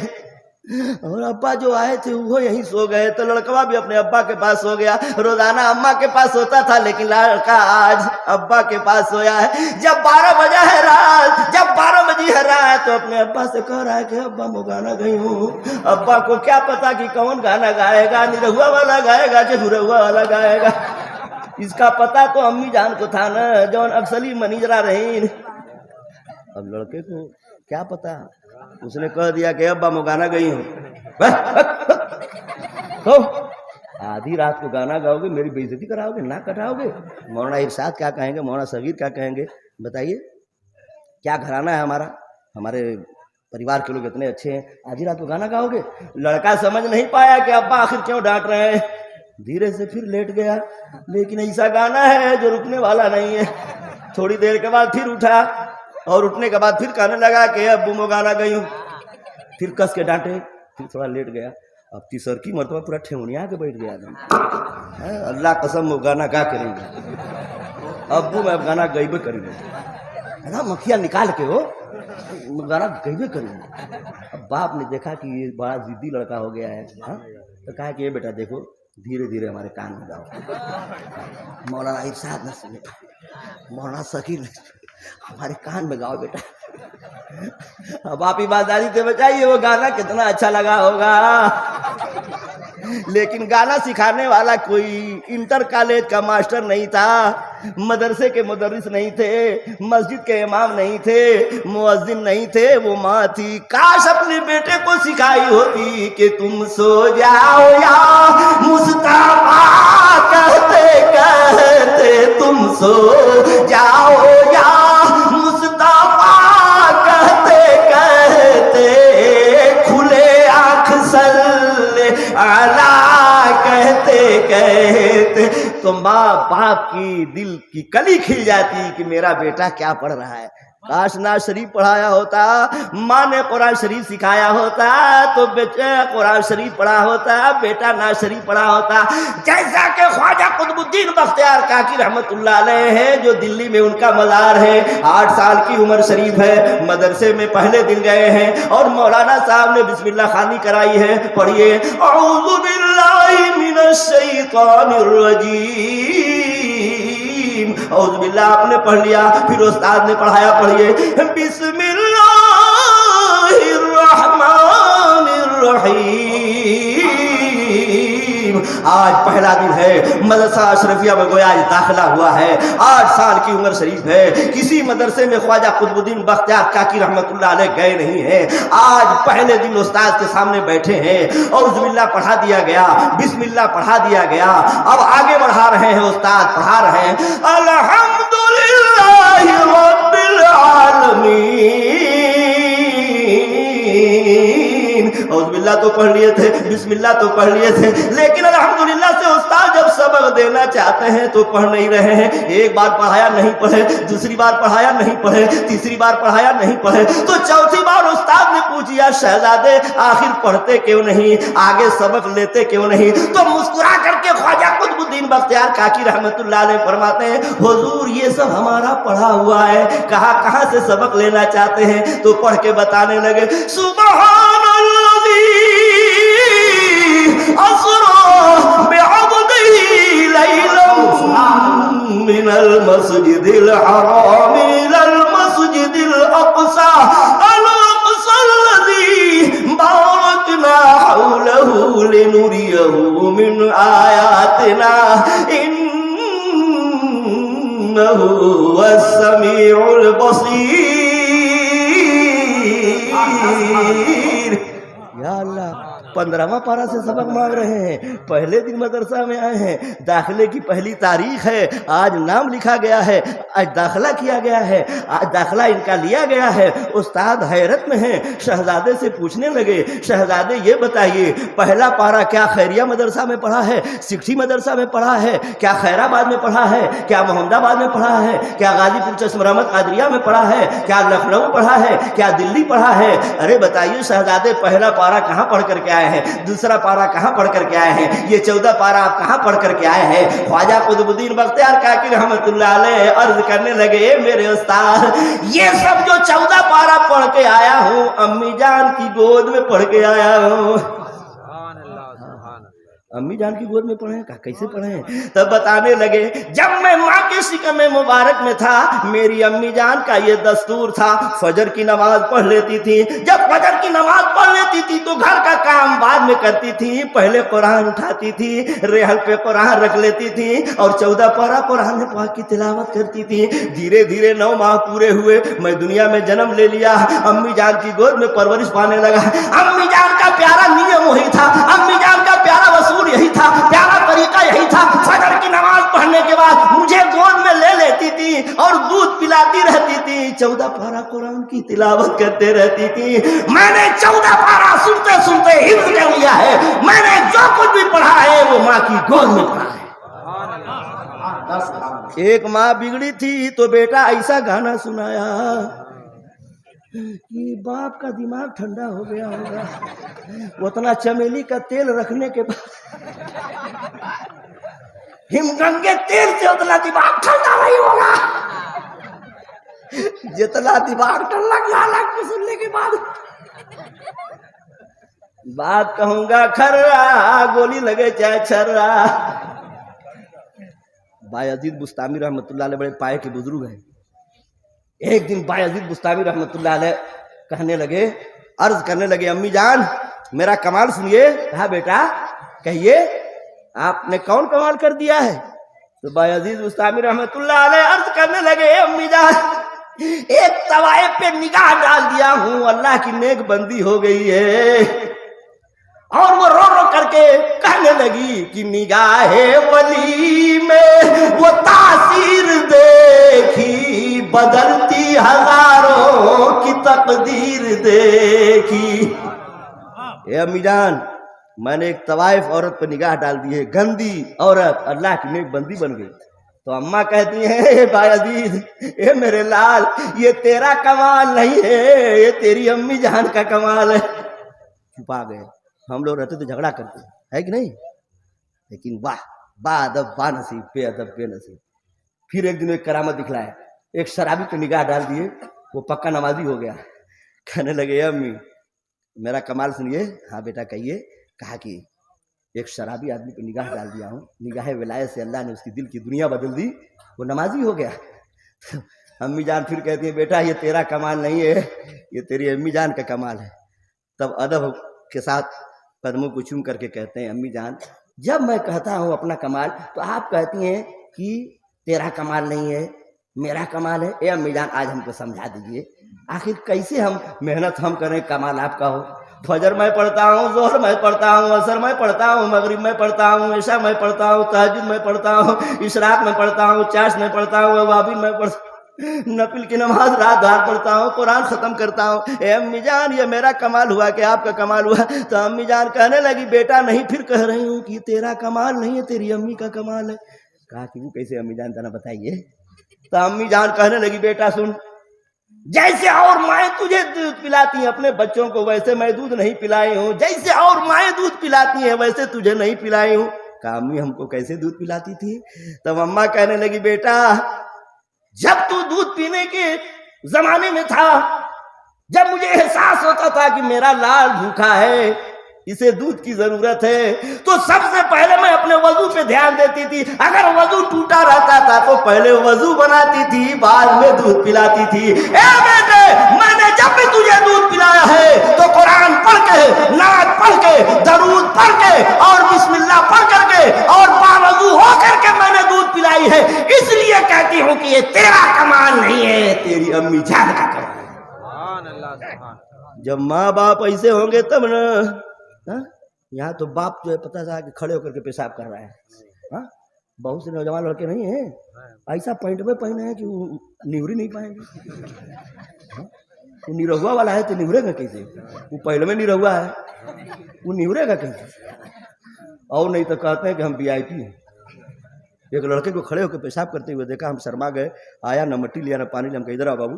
और अब्बा जो आए थे वो यहीं सो गए। तो लड़का भी अपने अब्बा के पास सो गया। रोजाना अम्मा के पास सोता था, लेकिन लड़का आज अब्बा के पास सोया है। जब 12 बजा है रात, जब 12 बजी है रात, तो अपने अब्बा से कह रहा है कि अब्बा मैं गाना गई हूँ। अब्बा को क्या पता कि कौन गाना गाएगा, निरहुआ वाला गाएगा कि हुरहुआ वाला गाएगा। इसका पता तो अम्मी जान को था ना, जौन अक्सली मनीजरा रही। अब लड़के को क्या पता, उसने कह दिया कि अब्बा मैं गाना गई हूँ। तो आधी रात को गाना गाओगे, मेरी बेइज्जती कराओगे, ना कटाओगे। मौलाना इरशाद क्या कहेंगे, मौलाना सगीर क्या कहेंगे? बताइए, क्या घराना है हमारा, हमारे परिवार के लोग इतने अच्छे हैं, आधी रात को गाना गाओगे। लड़का समझ नहीं पाया कि अब्बा आखिर क्यों डांट रहे हैं। धीरे से फिर लेट गया, लेकिन ऐसा गाना है जो रुकने वाला नहीं है। थोड़ी देर के बाद फिर उठा और उठने के बाद फिर कहने लगा कि अब्बू मैं गाना गई हूँ। फिर कस के डांटे, फिर थोड़ा लेट गया। अब तीसरकी मरतबा पूरा ठेवनिया के बैठ गया। अल्लाह कसम वो गाना गा के नहीं गया। अब्बू मैं गाना गईबे करेंगे, है ना, मखिया निकाल के हो गाना गईबे करेंगे। अब बाप ने देखा कि ये बड़ा जिद्दी लड़का हो गया है, तो कहा कि ये बेटा देखो धीरे धीरे हमारे कान में गाओ। मौलाना इरशाद न सुने, मौलाना सगीर हमारे कान में गाओ बेटा। अब आप ईमानदारी से बताइए वो गाना कितना अच्छा लगा होगा। लेकिन गाना सिखाने वाला कोई इंटर कॉलेज का मास्टर नहीं था, मदरसे के मुदर्रिस नहीं थे, मस्जिद के इमाम नहीं थे, मुअज्जिन नहीं थे, वो माँ थी। काश अपने बेटे को सिखाई होती कि तुम सो जाओ या मुस्तफा कहते कहते तुम सो जाओ या मुस्तफा कहते कहते खुले आंख सल्ले अला कहते कहते तो माँ बाप की दिल की कली खिल जाती कि मेरा बेटा क्या पढ़ रहा है। काश नाज शरीफ पढ़ाया होता, माँ ने कुरान शरीफ सिखाया होता तो बेटा कुरान शरीफ पढ़ा होता, बेटा नाज शरीफ पढ़ा होता। जैसा कि ख्वाजा कुतुबुद्दीन बख्तियार काकी रहमतुल्लाह अलैह है, जो दिल्ली में उनका मज़ार है, 8 साल की उम्र शरीफ है, मदरसे में पहले दिन गए हैं और मौलाना साहब ने बिस्मिल्लाह खानी कराई है। पढ़िए औज़ु बिल्लाहि मिनश शैतानिर रजीम, औज़ु बिल्लाह आपने पढ़ लिया, फिर उस्ताद ने पढ़ाया, पढ़िए बिस्मिल्लाहिर्रहमानिर्रहीम। आज पहला दिन है, मदरसा अशरफिया में गोया आज दाखिला हुआ है, 8 साल की उम्र शरीफ है। किसी मदरसे में ख्वाजा कुतुबुद्दीन बख्तियार काकी रहमतुल्लाह अलैह गए नहीं हैं। आज पहले दिन उस्ताद के सामने बैठे हैं और बिस्मिल्लाह पढ़ा दिया गया, बिस्मिल्लाह पढ़ा दिया गया। अब आगे बढ़ा रहे हैं, उस्ताद पढ़ा रहे हैं अल्हम्दुलिल्लाहि रब्बिल आलमीन। औज़ुबिल्लाह तो पढ़ लिए थे, बिस्मिल्लाह तो पढ़ लिए थे, लेकिन अल्हम्दुलिल्लाह से उस्ताद जब सबक देना चाहते हैं तो पढ़ नहीं रहे हैं। एक बार पढ़ाया नहीं पढ़े, दूसरी बार पढ़ाया नहीं पढ़े, तीसरी बार पढ़ाया नहीं पढ़े, तो चौथी बार उस्ताद ने पूछा शहजादे आखिर पढ़ते क्यों नहीं, आगे सबक लेते क्यों नहीं? तो मुस्कुरा करके ख्वाजा कुतुबुद्दीन बख्तियार काकी रहमतुल्लाह अलैह फरमाते हैं हुजूर ये सब हमारा पढ़ा हुआ है, कहाँ से सबक लेना चाहते हैं? तो पढ़ के बताने लगे सुब्हानल्लाज़ी अस्रा बिअब्दिही लैलन मिनल मस्जिदिल हराम इलल मस्जिदिल अक़सा अल-अक़सल्लज़ी बारकना हौलहु लिनुरियहु मिन आयातिना इन्नहु हुवस-समीउल बसीर। या अल्लाह, 15वां पारा से सबक मांग रहे हैं। पहले दिन मदरसा में आए हैं, दाखिले की पहली तारीख है, आज नाम लिखा गया है, आज दाखिला किया गया है, आज दाखिला इनका लिया गया है। उस्ताद हैरत में हैं, शहजादे से पूछने लगे शहजादे ये बताइए पहला पारा क्या खैरिया मदरसा में पढ़ा है, सिक्ठी मदरसा में पढ़ा है, क्या खैराबाद में पढ़ा है, क्या मोहम्मदाबाद में पढ़ा है, क्या गाजीपुर चश्म रहमत कादरिया में पढ़ा है, क्या लखनऊ पढ़ा है, क्या दिल्ली पढ़ा है? अरे बताइए शहजादे पहला पारा कहाँ पढ़ करके आए हैं, दूसरा पारा कहाँ पढ़ करके आए हैं, ये 14 पारा आप कहाँ पढ़ करके आए हैं? ख्वाजा कुतुबुद्दीन बख्तियार काकी रहमतुल्लाह अलैह अर्ज करने लगे मेरे उस्ताद ये सब जो 14 पारा पढ़ के आया हूँ अम्मी जान की गोद में पढ़ के आया हूँ। अम्मी जान की गोद में पढ़े, कैसे पढ़े? तब बताने लगे जब मैं माँ के शिकम मुबारक में था मेरी अम्मी जान का ये दस्तूर था, फजर की नमाज पढ़ लेती थी। जब फजर की नमाज पढ़ लेती थी तो घर का काम बाद में करती थी, पहले कुरान उठाती थी, रेहल पे कुरान रख लेती थी और 14 पारा कुरान पाक की तिलावत करती थी। धीरे धीरे 9 माह पूरे हुए, मैं दुनिया में जन्म ले लिया, अम्मी जान की गोद में परवरिश पाने लगा। अम्मी जान का प्यारा नियम वही था, अम्मी जान का प्यारा वसूल यही था, प्यारा तरीका यही था। फजर की नमाज पढ़ने के बाद मुझे गोद में ले लेती थी और दूध पिलाती रहती थी, 14 पारा कुरान की तिलावत करते रहती थी। मैंने 14 पारा सुनते सुनते हिफ्ज़ कर लिया है। मैंने जो कुछ भी पढ़ा है वो माँ की गोद में पढ़ा है। एक माँ बिगड़ी थी तो बेटा ऐसा गाना सुनाया कि बाप का दिमाग ठंडा हो गया होगा, उतना चमेली का तेल रखने के बाद हिमगंगे तेल से उतना दिमाग ठंडा नहीं होगा जितना दिमाग ठंडा गाना को सुनने के बाद। बात कहूंगा खर्रा गोली लगे चाहे छर्रा। बायजीद बुस्तामी रहमतुल्लाह अलैह बड़े पाए के बुजुर्ग हैं। एक दिन बायजीद बुस्तामी रहमतुल्लाह अलैह कहने लगे, अर्ज करने लगे अम्मी जान मेरा कमाल सुनिए। कहा बेटा कहिए आपने कौन कमाल कर दिया है? तो बायजीद बुस्तामी रहमतुल्लाह अलैह अर्ज करने लगे, अम्मी जान एक तवाए पे निगाह डाल दिया हूं, अल्लाह की नेक बंदी हो गई है। और वो रो रो करके कहने लगी कि निगाहे वली में वो तासीर देखी, बदलती हजारों की तकदीर देखी। ए अम्मी जान, मैंने एक तवाइफ औरत पर निगाह डाल दी है, गंदी औरत अल्लाह की नेक बंदी बन गई। तो अम्मा कहती है, बायजीद ए मेरे लाल, ये तेरा कमाल नहीं है, ये तेरी अम्मी जान का कमाल है। छुपा गए। हम लोग रहते तो झगड़ा करते है कि नहीं, लेकिन वाह बादब बा नसीब, बेअदब बेनसीब। फिर एक दिन एक करामत दिखलाया, एक शराबी पे निगाह डाल दिए, वो पक्का नमाजी हो गया। कहने लगे, अम्मी मेरा कमाल सुनिए। हाँ बेटा कहिए। कहा कि एक शराबी आदमी पे निगाह डाल दिया हूँ, निगाह विलायत से अल्लाह ने उसकी दिल की दुनिया बदल दी, वो नमाजी हो गया। अम्मी जान फिर कहती है, बेटा ये तेरा कमाल नहीं है, ये तेरी अम्मी जान का कमाल है। तब अदब के साथ कदमों को चूम करके कहते हैं, अम्मी जान जब मैं कहता हूँ अपना कमाल तो आप कहती हैं कि तेरा कमाल नहीं है, मेरा कमाल है। ए अम्मी जान आज हमको समझा दीजिए, आखिर कैसे हम मेहनत हम करें, कमाल आपका हो। फजर मैं पढ़ता हूँ, जोहर मैं पढ़ता हूँ, असर मैं पढ़ता हूँ, मगरिब मैं पढ़ता हूँ, ईशा मैं पढ़ता हूँ, तहज्जुद मैं पढ़ता हूँ, इशराक में पढ़ता हूँ, चाश में पढ़ता हूँ, अवाबिल में पढ़ता हूँ, नफिल की नमाज रात रात पढ़ता हूँ, कुरान खत्म करता हूँ। ए अम्मी जान ये मेरा कमाल हुआ कि आपका कमाल हुआ? तो अम्मी जान कहने लगी, बेटा नहीं फिर कह रही हूँ कि तेरा कमाल नहीं है, तेरी अम्मी का कमाल है। कहा कि वो कैसे अम्मी जान, तना बताइए। तो अम्मी जान कहने लगी, बेटा सुन, जैसे और माएँ तुझे दूध पिलाती हैं अपने बच्चों को, वैसे मैं दूध नहीं पिलाई हूँ। जैसे और माएँ दूध पिलाती हैं वैसे तुझे नहीं पिलाई हूँ। कहा अम्मी हमको कैसे दूध पिलाती थी? तब अम्मा कहने लगी, बेटा जब तू दूध पीने के जमाने में था, जब मुझे एहसास होता था कि मेरा लाल भूखा है, इसे दूध की जरूरत है, तो सबसे पहले मैं अपने वजू पे ध्यान देती थी। अगर वजू टूटा रहता था तो पहले वजू बनाती थी, बाद में दूध पिलाती थी। ए बेटे मैंने जब भी तुझे दूध पिलाया है तो कुरान पढ़ के, नात पढ़ के, दरूद पढ़ के और बिस्मिल्लाह पढ़ करके और बावजू हो करके मैंने दूध पिलाई है। इसलिए कहती हूँ कि ये तेरा कमाल नहीं है, तेरी अम्मी जान का कमाल है। जब माँ बाप ऐसे होंगे तब न। यहाँ तो बाप जो है पता था कि खड़े होकर के पेशाब कर रहा है। हाँ बहुत से नौजवान लड़के नहीं हैं, ऐसा पैंट में पहने हैं कि वो निवरी नहीं पाएंगे। वो निरहुआ वाला है तो निवरेगा कैसे? वो पहले में निरहुआ है, वो निवरेगा कैसे? और नहीं तो कहते हैं कि हम VIP हैं। एक लड़के को खड़े होकर पेशाब करते हुए देखा, हम शर्मा गए। आया न मट्टी लिया न पानी लिया, हम कहा इधर आओ बाबू।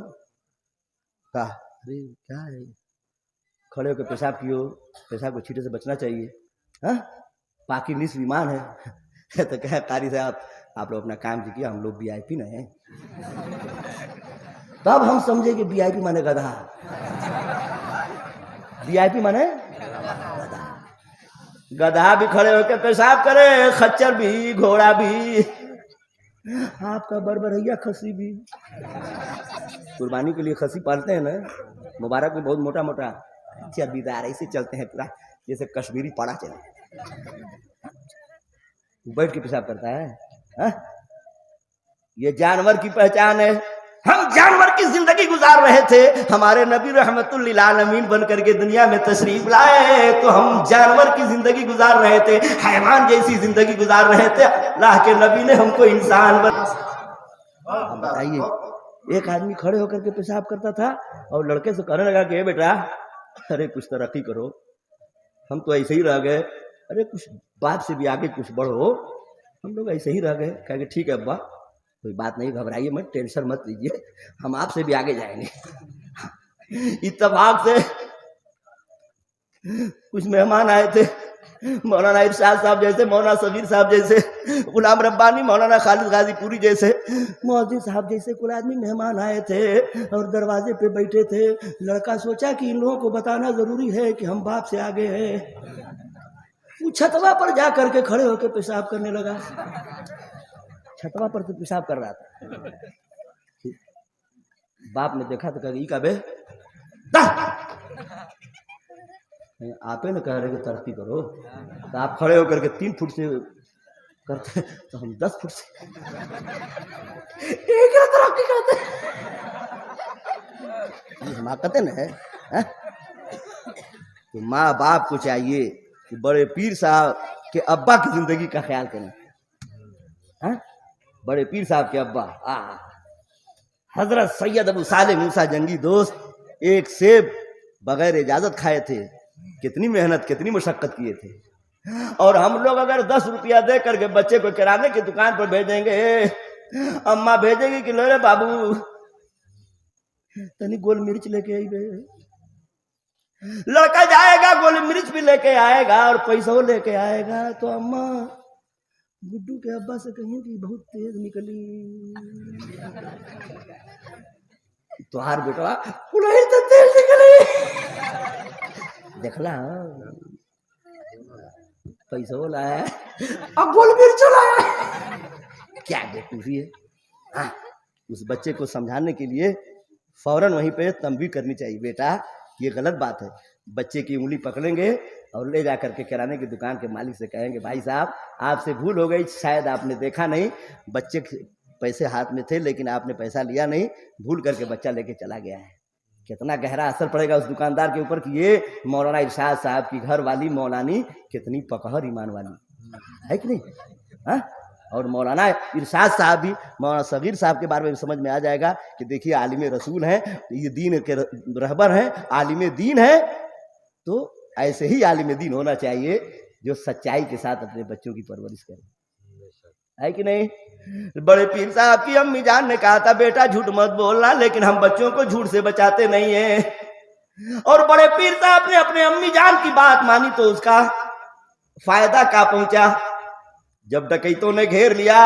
कहा अरे क्या है, खड़े होकर पेशाब कियो, पेशाब को छींटे से बचना चाहिए। हाँ पाकि निस्फ ईमान है। तो कहे कारी साहब आप लोग अपना काम कीजिए, हम लोग VIP न हैं। तब हम समझे कि VIP माने गधा, VIP माने गधा भी खड़े होकर पेशाब करे, खच्चर भी, घोड़ा भी, आपका बरबरैया खसी भी। कुर्बानी के लिए खसी पालते हैं ना, मुबारक में बहुत मोटा मोटा चर्बीदार ऐसे चलते हैं, पूरा जैसे कश्मीरी पाड़ा चले, बैठ के पेशाब करता है। हा? ये जानवर की पहचान है। हम जानवर की जिंदगी गुजार रहे थे, हमारे नबी रहमतुल लिल आलमीन बन करके दुनिया में तशरीफ लाए तो हम जानवर की जिंदगी गुजार रहे थे, हैवान जैसी जिंदगी गुजार रहे थे। अल्लाह के नबी ने हमको इंसान बना। बताइए एक आदमी खड़े होकर के पेशाब करता था और लड़के से कहने लगा कि बेटा अरे कुछ तरक्की करो, हम तो ऐसे ही रह गए, अरे कुछ बात से भी आगे कुछ बढ़ो। हम लोग ऐसे ही रह गए। कहेंगे ठीक है अब्बा कोई बात नहीं, घबराइए मत, टेंशन मत लीजिए, हम आपसे भी आगे जाएंगे। इत्तेफाक से कुछ मेहमान आए थे, मौलाना इरशाद साहब जैसे, मौलाना सबीर साहब जैसे, गुलाम रब्बानी, मौलाना खालिद गाजीपुरी जैसे, मौलवी साहब जैसे कुल आदमी मेहमान आए थे और दरवाजे पे बैठे थे। लड़का सोचा कि इन लोगों को बताना जरूरी है कि हम बाप से आगे हैं। वो छतवा पर जा करके खड़े होकर पेशाब करने लगा। छतवा पर तो पेशाब कर रहा था। बाप ने देखा तो कहा ई का बे आपे न कह रहे कि तरक्की करो, तो आप खड़े होकर के 3 फुट से करते तो हम 10 फुट से एक तरक्की करते। हमाकत न है, हैं? तो माँ बाप को चाहिए कि बड़े पीर साहब के अब्बा की जिंदगी का ख्याल करें। हैं? बड़े पीर साहब के अब्बा हजरत सैयद अबू साले मूसा जंगी दोस्त एक सेब बगैर इजाजत खाए थे। कितनी मेहनत कितनी मुशक्कत किए थे। और हम लोग अगर 10 रुपया दे करके बच्चे को किराने की दुकान पर भेजेंगे, अम्मा भेजेगी कि लो रे बाबू तनी गोल मिर्च लेके आई बे। लड़का जाएगा गोल मिर्च भी लेके आएगा और पैसा लेके आएगा, तो अम्मा गुड्डू के अब्बा से कहेंगी बहुत तेज निकली तुहार बेटा पुलाई तो तेज निकली। देखला पैसा लाया अब गोल मिर्च लाया, क्या बेवकूफी है। उस बच्चे को समझाने के लिए फौरन वहीं पे तंबीह करनी चाहिए, बेटा ये गलत बात है। बच्चे की उंगली पकड़ेंगे और ले जा करके किराने की दुकान के मालिक से कहेंगे भाई साहब आपसे भूल हो गई, शायद आपने देखा नहीं, बच्चे पैसे हाथ में थे लेकिन आपने पैसा लिया नहीं, भूल करके बच्चा लेके चला गया है। कितना गहरा असर पड़ेगा उस दुकानदार के ऊपर कि ये मौलाना इरशाद साहब की घर वाली मौलानी कितनी पकहर ईमान वाली है कि नहीं। हाँ? और मौलाना इरशाद साहब भी मौलाना सगीर साहब के बारे में समझ में आ जाएगा कि देखिए आलिम रसूल हैं, ये दीन के रहबर हैं, आलिम दीन है, तो ऐसे ही आलिम दीन होना चाहिए जो सच्चाई के साथ अपने बच्चों की परवरिश करे, है कि नहीं। बड़े पीर साहब की अम्मी जान ने कहा था बेटा झूठ मत बोलना, लेकिन हम बच्चों को झूठ से बचाते नहीं है। और बड़े पीर साहब ने अपने अम्मी जान की बात मानी तो उसका फायदा क्या पहुंचा। जब डकैतों ने घेर लिया,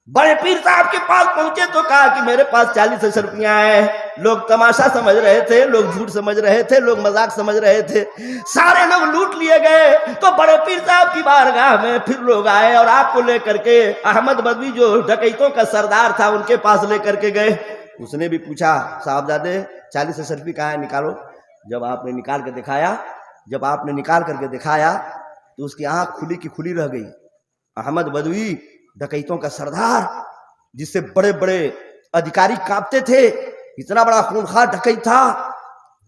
बड़े पीर साहब के पास पहुंचे तो कहा कि मेरे पास 40 रुपया है। लोग तमाशा समझ रहे थे, लोग झूठ समझ रहे थे, लोग मजाक समझ रहे थे, सारे लोग लूट लिए गए। तो बड़े पीर साहब की बारगाह में फिर लोग आए और आपको लेकर के अहमद बदवी जो डकैतों का सरदार था उनके पास लेकर के गए। उसने भी पूछा साहबजादे 40 रुपये कहाँ है, निकालो। जब आपने निकाल करके दिखाया तो उसकी आंख खुली की खुली रह गई। अहमद बदवी डकैतों का सरदार, जिससे बड़े बड़े अधिकारी कांपते थे, इतना बड़ा खूंखार डकैत था,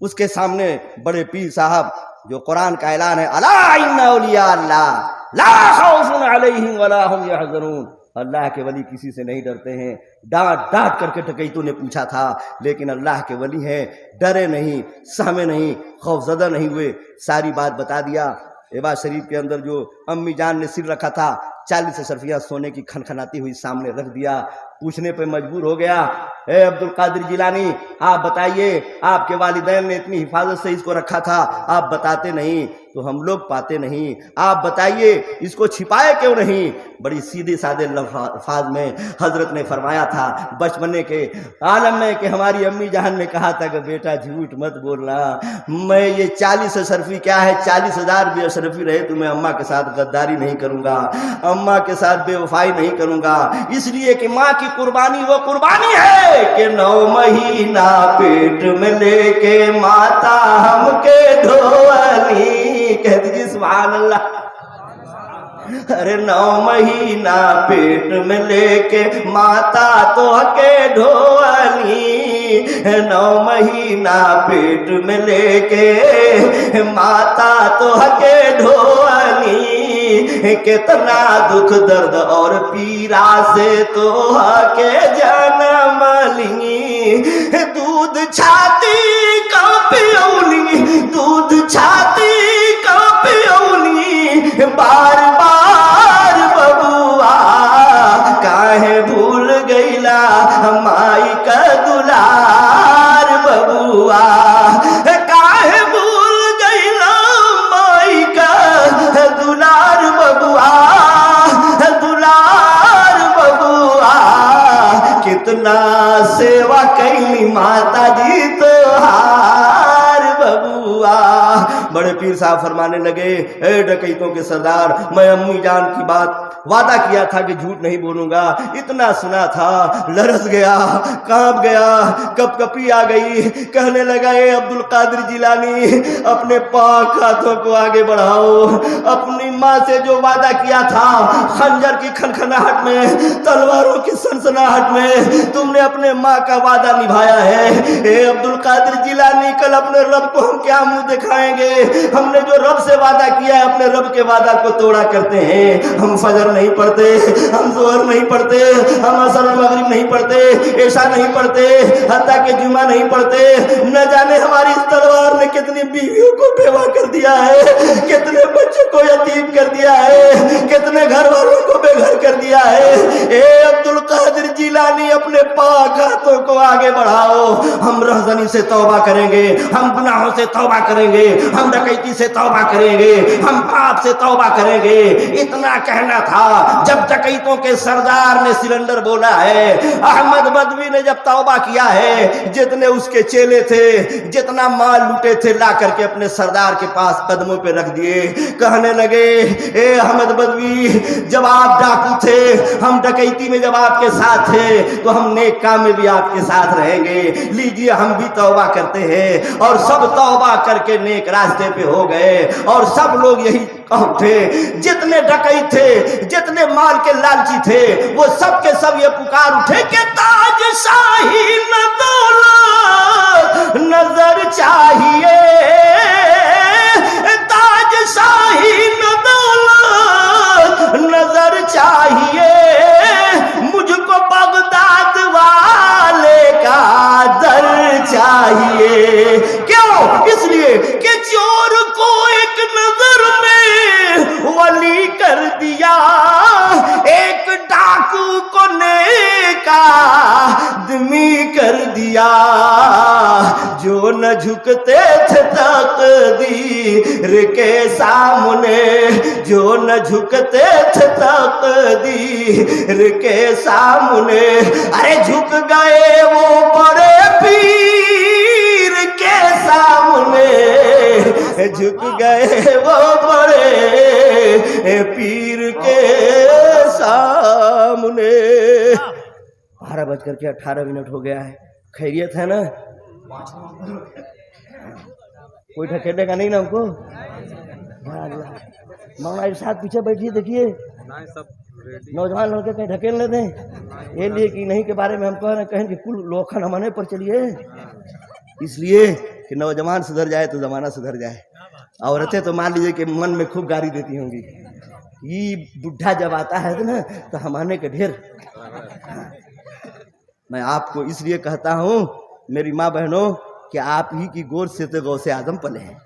उसके सामने बड़े पीर साहब जो कुरान का ऐलान है अला इन्ना औलिया अल्लाह ला खौफुन अलैहिम वला हुम यहज़नून, अल्लाह के वली किसी से नहीं डरते हैं, डांट डांट करके डकैतों ने पूछा था, लेकिन अल्लाह के वली हैं, डरे नहीं, सहमे नहीं, खौफजदा नहीं हुए। सारी बात बता दिया। एबा शरीफ के अंदर जो अम्मी जान ने सिर रखा था 40 रुपया सोने की खनखनाती हुई सामने रख दिया। पूछने पे मजबूर हो गया, ए अब्दुल कादिर जिलानी आप बताइए, आपके वालिदैन ने इतनी हिफाजत से इसको रखा था, आप बताते नहीं तो हम लोग पाते नहीं, आप बताइए इसको छिपाए क्यों नहीं। बड़ी सीधे साधे अल्फाज में हजरत ने फरमाया था बचपने के आलम में कि हमारी अम्मी जान ने कहा था कि बेटा झूठ मत बोलना, मैं ये 40 अशरफी क्या है, 40,000 भी अशरफी रहे तो मैं अम्मा के साथ गद्दारी नहीं करूंगा, अम्मा के साथ बेवफाई नहीं करूंगा, इसलिए कि माँ की कुर्बानी वो कुर्बानी है कि 9 महीना पेट में लेके माता हमके ढोली। कह दीजिए सुभान अल्लाह। अरे 9 महीना पेट में लेके माता तो के ढोली, 9 महीना पेट में लेके माता तो के ढोली, कितना दुख दर्द और पीरा से तो के जन्म ली, दूध छाती का पियौली, दूध छाती का पियौली, बार बार बबुआ काहे भूल गईला माई का दुलार, बबुआ काहे भूल गईला माई का दुलार, बबुआ दुलार, बबुआ कितना सेवा कैली माता जी तोहार, बबुआ। बड़े पीर साहब फरमाने लगे, ए डकैतों के सरदार, मैं अम्मी जान की बात वादा किया था कि झूठ नहीं बोलूंगा, इतना सुना था, लरस गया, कांप गया, कपकपी आ गई। कहने लगा, ए अब्दुल कादिर जिलानी, अपने पाक हाथों को आगे बढ़ाओ। अपनी माँ से जो वादा किया था, खंजर की खनखनाहट में, तलवारों की सनसनाहट में, तुमने अपने माँ का वादा निभाया है। ए अब्दुल कादिर जिलानी, कल अपने रब को हम क्या मुंह दिखाएंगे? हमने जो रब से वादा किया है, अपने रब के वादा को तोड़ा करते हैं। हम फजर नहीं पढ़ते, हम जोहर नहीं पढ़ते, हम असर और मगरिब नहीं पढ़ते, ऐशा नहीं पढ़ते, हत्ता के जुमा नहीं पढ़ते। न जाने हमारी इस तलवार ने कितनी बीवियों को बेवा कर दिया है, कितने बच्चों को यतीम कर दिया है, कितने घर वालों को बेघर कर दिया है। ए अब्दुल कादिर जिलानी, अपने पाक हाथों को आगे बढ़ाओ। हम रहजनी से तौबा करेंगे, हम गुनाहों से तौबा करेंगे, हम डकैती से तौबा करेंगे, हम पाप से तौबा करेंगे। इतना कहना था जब डकैतों के सरदार ने सिलेंडर बोला है। अहमद बदवी ने जब तौबा किया है, जितने उसके चेले थे, जितना माल लूटे थे, ला करके अपने सरदार के पास कदमों पे रख दिए। कहने लगे, ए अहमद बदवी, जब आप डाकू थे, हम डकैती में जब आपके साथ थे, तो हम नेक काम में भी आपके साथ रहेंगे। लीजिए, हम भी तौबा करते हैं। और सब तौबा करके नेक रास्ते पे हो गए। और सब लोग यही उठे, जितने डकैत थे, जितने माल के लालची थे, वो सब के सब ये पुकार उठे कि ताजशाही न दौलत नजर चाहिए, ताजशाही न दौलत नजर चाहिए, मुझको बगदाद वाले का दर चाहिए। क्यों? इसलिए कि चोर को एक नजर में वली कर दिया, एक डाकू को नेक आदमी कर दिया। जो न झुकते थे तकदीर के सामने, जो न झुकते थे तकदीर के सामने, अरे झुक गए वो बड़े पीर के सामने, झुक गए वो बड़े पीर के सामने। 12:18 हो गया है। खैरियत है ना? कोई ढकेलेगा नहीं ना हमको? मौलाना एक साथ पीछे बैठिए, देखिए नहीं, सब रेडी। नौजवान लड़के कहीं ढकेल लेते हैं, ये लिए कि नहीं के बारे में हम कह रहे हैं, कहें कि कुल लोखन हमारे पर चलिए। इसलिए कि नौजवान सुधर जाए तो जमाना सुधर जाए। औरतें तो मान लीजिए कि मन में खूब गाली देती होंगी, ये बुढ़ा जब आता है तो ना, तो हमारे के ढेर। मैं आपको इसलिए कहता हूँ मेरी माँ बहनों, कि आप ही की गोद से तो गौसे आजम पले हैं,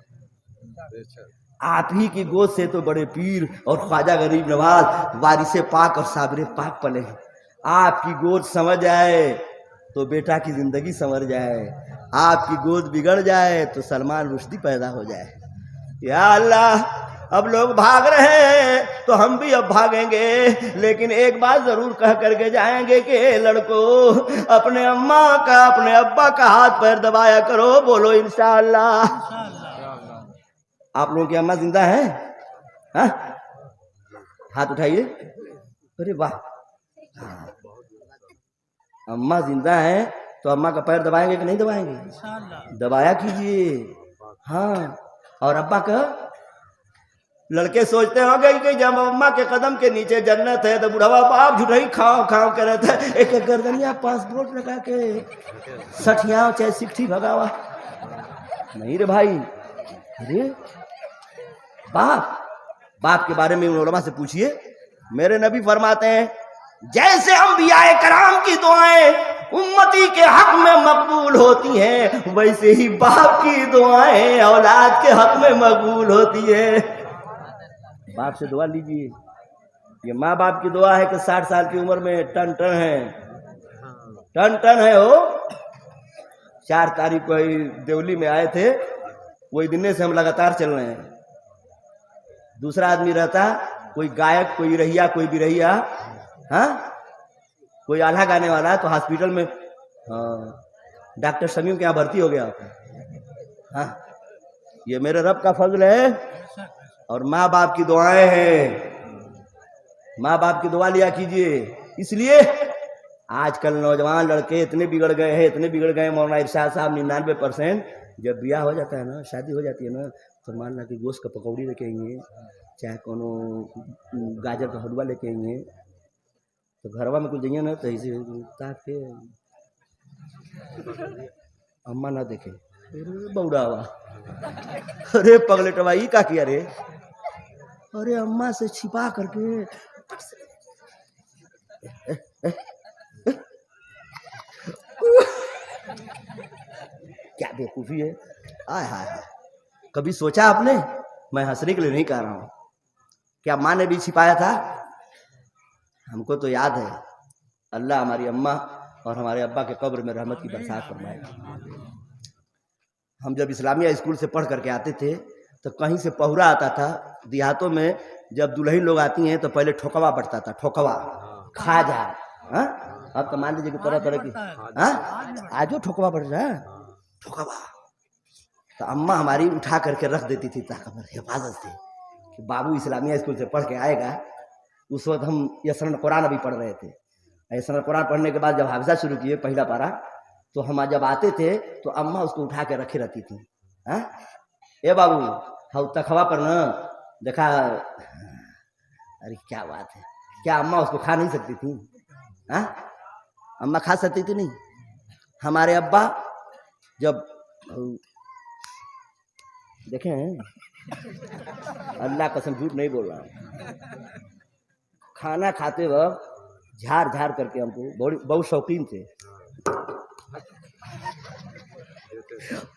आप ही की गोद से तो बड़े पीर और ख्वाजा गरीब नवाज वारिसे पाक और साबरे पाक पले हैं। आपकी गोद समझ जाए तो बेटा की जिंदगी संवर जाए, आपकी गोद बिगड़ जाए तो सलमान रुश्दी पैदा हो जाए। या अल्लाह, अब लोग भाग रहे हैं तो हम भी अब भागेंगे, लेकिन एक बात जरूर कह करके जाएंगे कि लड़कों, अपने अम्मा का, अपने अब्बा का हाथ पैर दबाया करो, बोलो इंशाअल्लाह। आप लोगों की अम्मा जिंदा है? हाँ, हाथ उठाइए। अरे वाह, अम्मा जिंदा है तो अम्मा का पैर दबाएंगे कि नहीं दबाएंगे? दबाया कीजिए। हाँ, और अब्बा का? लड़के सोचते होंगे कि जब अम्मा के कदम के नीचे जन्नत है तो बुढ़ावा बाप झुठई खाओ खाओ कर रहता है, एक गर्दनिया पासपोर्ट लगा के सठिया चाहे सिक्ठी भगावा। नहीं रे भाई, अरे बाप के बारे में उलमा से पूछिए। मेरे नबी फरमाते हैं, जैसे अंबियाए कराम की दुआएं उम्मती के हक में मकबूल होती हैं, वैसे ही बाप की दुआएं औलाद के हक में मकबूल होती है। बाप से दुआ लीजिए। ये माँ बाप की दुआ है कि 60 साल की उम्र में टन टन है हो। 4 तारीख को देवली में आए थे, वही दिन से हम लगातार चल रहे हैं। दूसरा आदमी रहता, कोई गायक, कोई रहिया, कोई बिरहिया, हाँ, कोई आल्हा गाने वाला, तो हॉस्पिटल में डॉक्टर शमीम के यहाँ भर्ती हो गया। हाँ, ये मेरे रब का फजल है और माँ बाप की दुआएं हैं। माँ बाप की दुआ लिया कीजिए। इसलिए आजकल नौजवान लड़के इतने बिगड़ गए हैं, इतने बिगड़ गए। मौलाना इरशाद साहब 99% जब ब्याह हो जाता है ना, शादी हो जाती है ना, तो मान ला कि गोश्त का पकौड़ी लेके आएंगे, चाहे कोनो गाजर का हलवा लेके आएंगे, तो घरवा में कुछ जाइए ना तो ऐसे ताके अम्मा ना देखे, अरे बौड़ावा, अरे पगलेटवा ई का किया रे, अरे अम्मा से छिपा करके क्या बेवकूफी है। आय हाय हाय, कभी सोचा आपने? मैं हंसने के लिए नहीं कह रहा हूं। क्या माँ ने भी छिपाया था? हमको तो याद है। अल्लाह हमारी अम्मा और हमारे अब्बा के कब्र में रहमत की बरसात फरमाए। हम जब इस्लामिया स्कूल से पढ़ करके आते थे तो कहीं से पहुरा आता था। देहातों में जब दुल्हन लोग आती हैं तो पहले ठोकवा बढ़ता था, ठोकवा खा जा। हाँ, अब तो मान लीजिए कि तरह तरह की, हाँ आजो ठोकवा बढ़ रहा है, ठोकवा। तो अम्मा हमारी उठा करके रख देती थी ताकत हिफाजत से कि बाबू इस्लामिया स्कूल से पढ़ के आएगा। उस वक्त हम यसरन कुरान अभी पढ़ रहे थे। यसरन कुरान पढ़ने के बाद जब हाफिजा शुरू किए पहला पारा, तो हम जब आते थे तो अम्मा उसको उठा के रखे रहती थी। हाँ ए बाबू, हाँ तखवा पर ना देखा। अरे क्या बात है, क्या अम्मा उसको खा नहीं सकती थी? हाँ अम्मा खा सकती थी नहीं। हमारे अब्बा जब देखें, अल्लाह कसम झूठ नहीं बोल रहा हूँ, खाना खाते वक्त झाड़ झाड़ करके हमको बहुत शौकीन थे।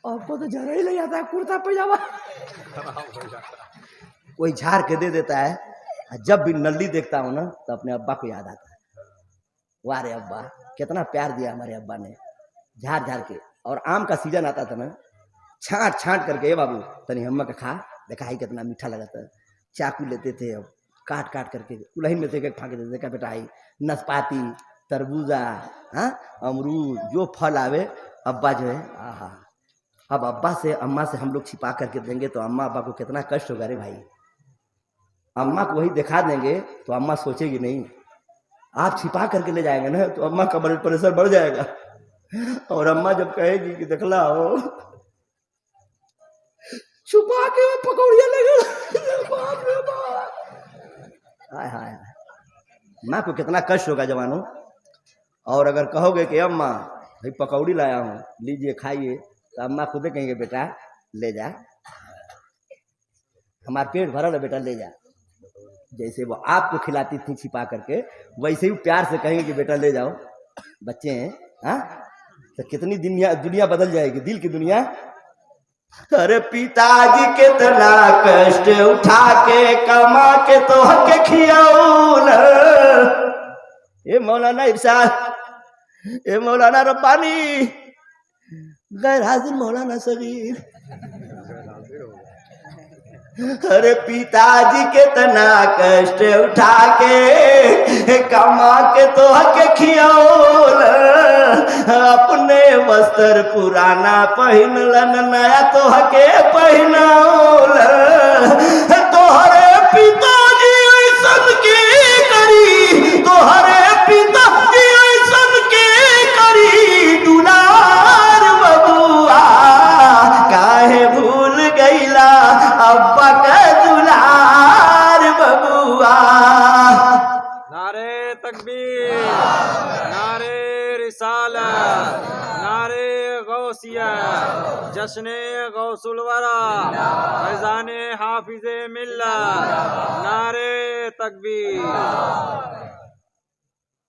आपको तो जरा ही लग जाता है कुर्ता पैजामा, कोई झाड़ के दे देता है। जब भी नल्ली देखता हूँ ना तो अपने अब्बा को याद आता है। वाह रे अब्बा, कितना प्यार दिया हमारे अब्बा ने, झाड़ झाड़ के। और आम का सीजन आता था ना, छांट छांट करके, ए बाबू तनी हम्मा का खा, देखा ही कितना मीठा लगा था। चाकू लेते थे, अब काट काट करके उलहन में से एक फाँक देते, देखा बेटा आई नाशपाती, तरबूजा, हाँ अमरूद, जो फल आवे अब्बा जो है, आहा। अब अब्बा से अम्मा से हम लोग छिपा करके देंगे तो अम्मा अब्बा को कितना कष्ट होगा रे भाई। अम्मा को वही दिखा देंगे तो अम्मा सोचेगी नहीं। आप छिपा करके ले जाएंगे ना तो अम्मा का ब्लड प्रेशर बढ़ जाएगा। और अम्मा जब कहेगी कि देखला हो छुपा के पकौड़ियाँ लगे, बाप रे बाप। हाय हाय, माँ को कितना कष्ट होगा जवानों। और अगर कहोगे कि अम्मा भाई पकौड़ी लाया हूँ, लीजिए खाइए, तो अम्मा खुदे कहेंगे बेटा ले जा, हमारा पेट भरा है बेटा ले जा। जैसे वो आपको खिलाती थी छिपा करके, वैसे ही प्यार से कहेंगे कि बेटा ले जाओ, बच्चे हैं। हाँ तो कितनी दुनिया बदल जाएगी, दिल की दुनिया। अरे पिताजी कितना कष्ट उठा के कमा के तो हके खियाओ न। ये मौलाना इरशाद, ये मौलाना रब्बानी, गैर हाजिर मौलाना सगीर। अरे पिताजी कितना कष्ट उठा के कमा के तो हके खियाओ, अपने वस्त्र पुराना पहनलन, नया तो हके पहनाओ। तोहरे पिताजी ऐसन के करी, तोहरे पिताजी ऐसन के करी दुलार बबुआ, काहे भूल गईला अब्बा का दुलार बबुआ। नारे तकबीर, नारे रिसालत, नारे गौसिया, जश्ने गौसुल वरा, फैज़ाने हाफिज़े मिल्लत, नारे तकबीर।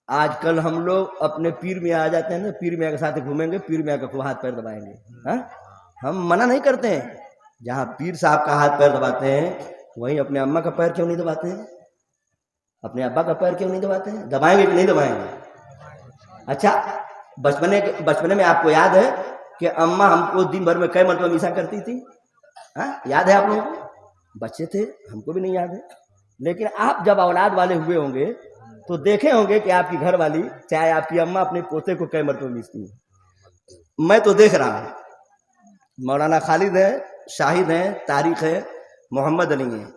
आजकल हम लोग अपने पीर में आ जाते हैं ना, पीर मियाँ के साथ घूमेंगे, पीर मियाँ का खूब हाथ पैर दबाएंगे। हाँ हम मना नहीं करते हैं, जहाँ पीर साहब का हाथ पैर दबाते हैं वहीं अपने अम्मा का पैर क्यों नहीं दबाते हैं, अपने अब्बा का पैर क्यों नहीं दबाते हैं? दबाएंगे कि नहीं दबाएंगे? अच्छा बचपने में आपको याद है कि अम्मा हमको दिन भर में कई मरतबा मिसा करती थी? हाँ याद है आप लोगों को? बच्चे थे, हमको भी नहीं याद है। लेकिन आप जब औलाद वाले हुए होंगे तो देखे होंगे कि आपकी घर वाली चाहे आपकी अम्मा अपने पोते को कई मरतबा मिसती है। मैं तो देख रहा हूँ, मौलाना खालिद है शाहिद हैं, तारिक है, मोहम्मद अली हैं,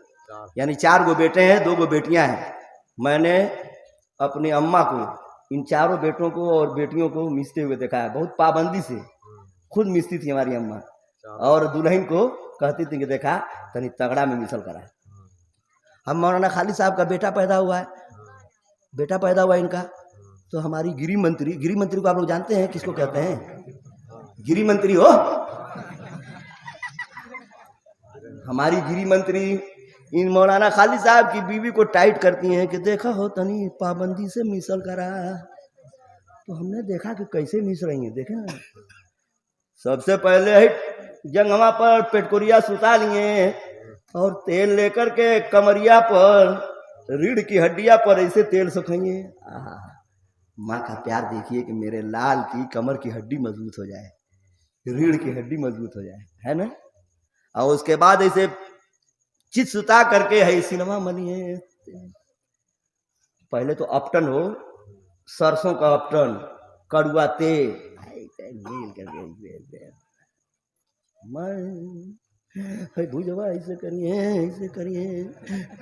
यानी 4 गो बेटे हैं, 2 गो बेटियां हैं। मैंने अपनी अम्मा को, इन चारों बेटों को और बेटियों को मिसते हुए देखा है, बहुत पाबंदी से खुद मिसती थी हमारी अम्मा, और दुल्हन को कहती थी कि देखा तनी तगड़ा में मिसल करा। हम मौलाना खालिद साहब का बेटा पैदा हुआ है, बेटा पैदा हुआ इनका, तो हमारी गृह मंत्री को आप लोग जानते हैं किसको कहते हैं? गृह मंत्री हो, हमारी गृह मंत्री इन मौलाना खालिद साहब की बीवी को टाइट करती हैं कि देखा हो तनी पाबंदी से मिसल करा। तो हमने देखा कि कैसे मिस रही हैं, देखे ना, सबसे पहले है जंगमा पर पेटकोरिया सुता लिए और तेल लेकर के कमरिया पर, रीढ़ की हड्डिया पर ऐसे तेल सुखाइए। माँ का प्यार देखिए कि मेरे लाल की कमर की हड्डी मजबूत हो जाए, रीढ़ की हड्डी मजबूत हो जाए, है ना। और उसके बाद ऐसे चित सुता करके है सिनेमा मनिए। पहले तो अपटन हो, सरसों का अपटन, कड़ुआ तेल, भुजवा ऐसे करिए,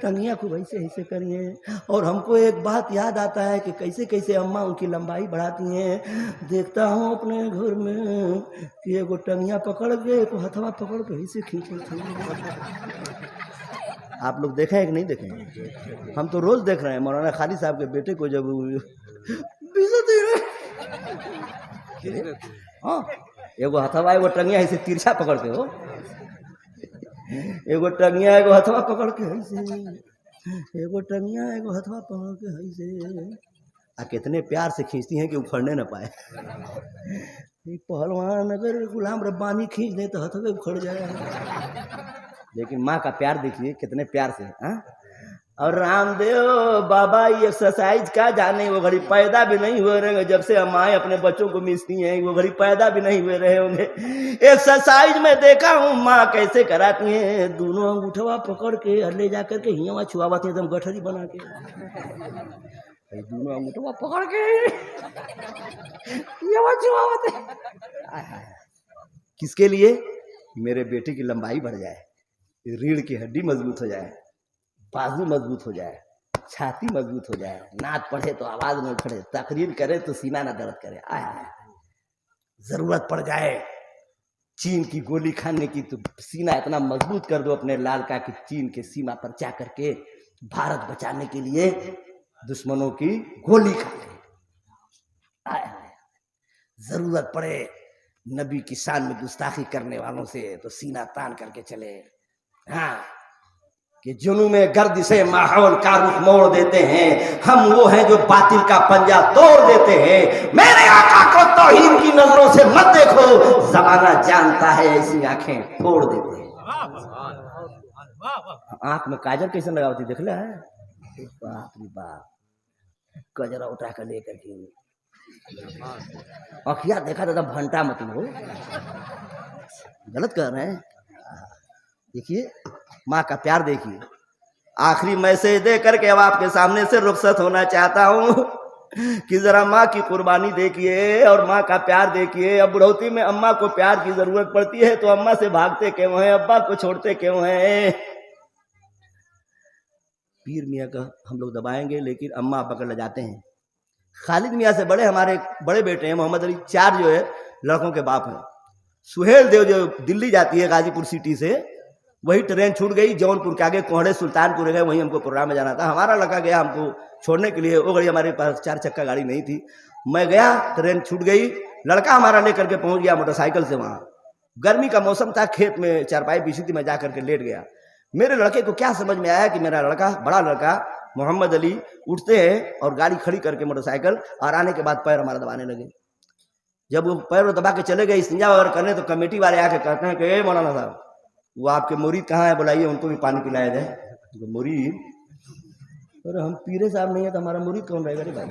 टंगिया खूब ऐसे करिए। और हमको एक बात याद आता है कि कैसे कैसे अम्मा उनकी लंबाई बढ़ाती हैं। देखता हूँ अपने घर में कि एगो टंगिया पकड़ के, एक हथवा पकड़ के ऐसे खींचे। आप लोग देखे हैं कि नहीं देखे? हम तो रोज देख रहे हैं मौलाना खालिद साहब के बेटे को जब हाँ, एगो हथवा एगो टंगिया ऐसे तिरछा पकड़ के हो, एगो टंगिया एगो हथवा पकड़ के ऐसे, एगो टंगिया एगो हथवा पकड़ के ऐसे, आ कितने प्यार से खींचती हैं कि उखड़ने न पाए। पहलवान अगर गुलाम रब्बानी खींच दे तो हथवे उखड़ जाए, लेकिन माँ का प्यार देखिए कितने प्यार से। हाँ, और रामदेव बाबा ये एक्सरसाइज का जाने, वो घड़ी पैदा भी नहीं हुए रहेंगे जब से अम्माएं अपने बच्चों को मिसती हैं, वो घड़ी पैदा भी नहीं हुए रहे होंगे। एक्सरसाइज में देखा हूँ माँ कैसे कराती हैं, दोनों अंगूठवा पकड़ के ले जा करके हियावा छुआवती एकदम गठरी बना के, दोनों अंगूठवा पकड़ के हियावा छुआवते। किसके लिए? मेरे बेटे की लंबाई बढ़ जाए, रीढ़ की हड्डी मजबूत हो जाए, बाजू मजबूत हो जाए, छाती मजबूत हो जाए, नाक पढ़े तो आवाज न उखड़े, तकरीर करे तो सीना न दर्द करे। आया जरूरत पड़ जाए चीन की गोली खाने की तो सीना इतना मजबूत कर दो अपने लाल का कि चीन के सीमा पर जा करके भारत बचाने के लिए दुश्मनों की गोली खा ले। आया जरूरत पड़े नबी की शान में गुस्ताखी करने वालों से तो सीना तान करके चले। हाँ, कि जुनून गर्द से माहौल का रुख मोड़ देते हैं, हम वो हैं जो बातिल का पंजा तोड़ देते हैं। मेरे आका को तौहीन की नजरों से मत देखो, जमाना जानता है ऐसी आंखें फोड़ देते हैं। आंख में काजल कैसे लगाती देख ले है, बाप रे बाप, कजरा उठा कर लेकर के अखिया देखा तो भंटा मत हो, गलत कर रहे हैं। देखिए माँ का प्यार देखिए। आखिरी मैसेज दे करके अब आपके सामने से रुखसत होना चाहता हूँ कि जरा माँ की कुर्बानी देखिए और माँ का प्यार देखिए। अब बुढ़ौती में अम्मा को प्यार की जरूरत पड़ती है तो अम्मा से भागते क्यों हैं, अब्बा को छोड़ते क्यों हैं। पीर मियाँ का हम लोग दबाएंगे लेकिन अम्मा अब्बा कर ले जाते हैं। खालिद मियाँ से बड़े हमारे बड़े बेटे हैं मोहम्मद अली, 4 जो है लड़कों के बाप हैं। सुहेल देव जो दिल्ली जाती है गाजीपुर सिटी से, वही ट्रेन छूट गई, जौनपुर के आगे कोहड़े सुल्तानपुर गए, वहीं हमको प्रोग्राम में जाना था। हमारा लड़का गया हमको छोड़ने के लिए, वो घड़ी हमारे पास 4 चक्का गाड़ी नहीं थी। मैं गया, ट्रेन छूट गई, लड़का हमारा लेकर के पहुंच गया मोटरसाइकिल से वहाँ। गर्मी का मौसम था, खेत में चारपाई बिछी थी, मैं जा करके लेट गया। मेरे लड़के को क्या समझ में आया कि मेरा लड़का, बड़ा लड़का मोहम्मद अली उठते हैं और गाड़ी खड़ी करके मोटरसाइकिल, और आने के बाद पैर हमारा दबाने लगे। जब वो पैर दबा के चले गए इस्तिंजा वगैरह करने, तो कमेटी वाले आके कहते हैं कि मौलाना साहब वो आपके मुरीद कहाँ है, बुलाइए उनको भी पानी पिलाया जाए। तो मुरीद, अरे हम पीरे साहब नहीं है तो हमारा मुरीद कौन रहेगा रे भाई।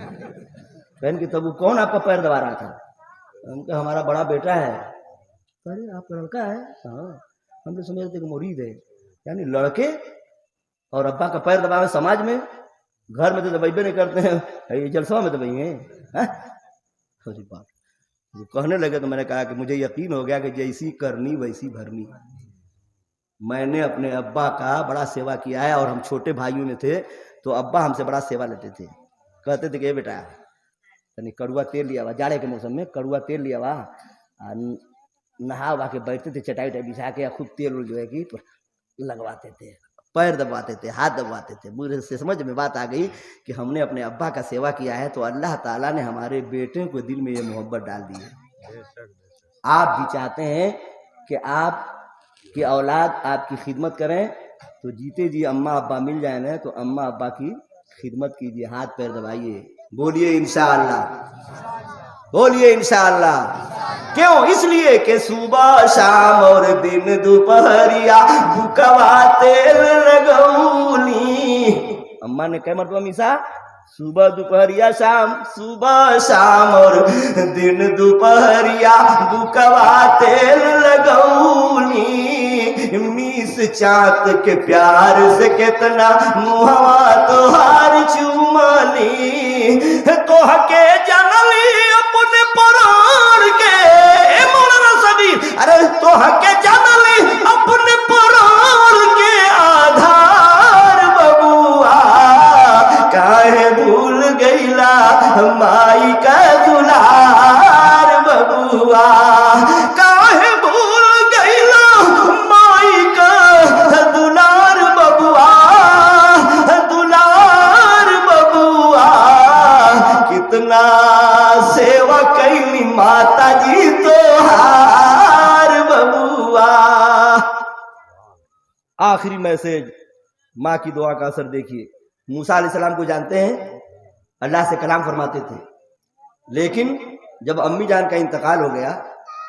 बहन की तब वो कौन आपका पैर दबा रहा था? उनका हमारा बड़ा बेटा है। अरे आपका लड़का है? हाँ, हम तो समझते थे कि मुरीद है। यानी लड़के और अब्बा का पैर दबावे समाज में, घर में तो दबाइबे नहीं करते हैं, जलसवा में दबाइए। बात वो कहने लगे तो मैंने कहा कि मुझे यकीन हो गया कि जैसी करनी वैसी भरनी। मैंने अपने अब्बा का बड़ा सेवा किया है, और हम छोटे भाइयों में थे तो अब्बा हमसे बड़ा सेवा लेते थे। कहते थे कि बेटा तनी कड़ुआ तेल लिया हुआ, जाड़े के मौसम में कड़ुआ तेल लिया हुआ, नहा वहा के बैठते थे चटाई उटाई बिछा के, खूब तेल जो है कि लगवाते थे, पैर दबवाते थे, हाथ दबवाते थे। मुझे से समझ में बात आ गई कि हमने अपने अब्बा का सेवा किया है तो अल्लाह ताला ने हमारे बेटे को दिल में ये मोहब्बत डाल दी है। आप भी चाहते हैं कि आप की औलाद आपकी खिदमत करें, तो जीते जी अम्मा अब्बा मिल जाए ना तो अम्मा अब्बा की खिदमत कीजिए, हाथ पैर दबाइए, बोलिए इंशाअल्लाह, बोलिए इंशाअल्लाह। क्यों? इसलिए कि सुबह शाम और दिन दोपहरिया भूखवा तेल लगौली। अम्मा ने कह मरतबा मिसा, सुबह दोपहरिया शाम, सुबह शाम और दिन दोपहरिया भूखवा तेल लगौली। मीस चाँद के प्यार से कितना मुहवा तोहार चुमली, तोह के जनली अपने प्राण के मौलाना सबीर, अरे तोह के जनली अपने प्राण के आधार बबुआ, काहे भूल गईला माई का दुलार बबुआ, काहे भूल गईला माई का दुलार बबुआ, दुलार बबुआ। कितना सेवा कैली माता जी तोहार बबुआ। आखिरी मैसेज, माँ की दुआ का असर देखिए। मूसा अलैहिस्सलाम को जानते हैं, अल्लाह से कलाम फरमाते थे, लेकिन जब अम्मी जान का इंतकाल हो गया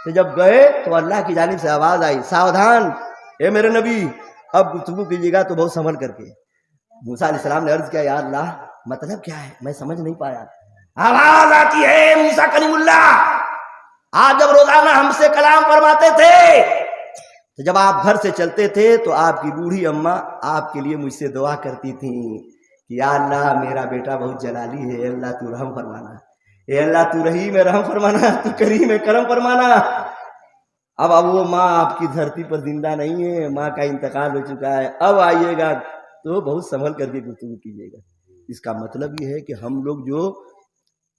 तो जब गए तो अल्लाह की जानिब से आवाज आई, सावधान ए मेरे नबी, अब गुफ्तगू कीजिएगा तो बहुत संभल करके। मूसा अलैहिस्सलाम ने अर्ज किया, या अल्लाह मतलब क्या है, मैं समझ नहीं पाया। आवाज आती है, मूसा कलीमुल्लाह आप जब रोजाना हमसे कलाम फरमाते थे तो जब आप घर से चलते थे तो आपकी बूढ़ी अम्मा आपके लिए मुझसे दुआ करती थी कि या अल्लाह मेरा बेटा बहुत जलाली है, अल्लाह तू रहम फरमाना, ए अल्लाह तू रहीम में रहम फरमाना, तू करीम में करम फरमाना। अब वो माँ आपकी धरती पर जिंदा नहीं है, माँ का इंतकाल हो चुका है। अब आइएगा तो बहुत संभल करके गुफ्तगू कीजिएगा। इसका मतलब ये है कि हम लोग जो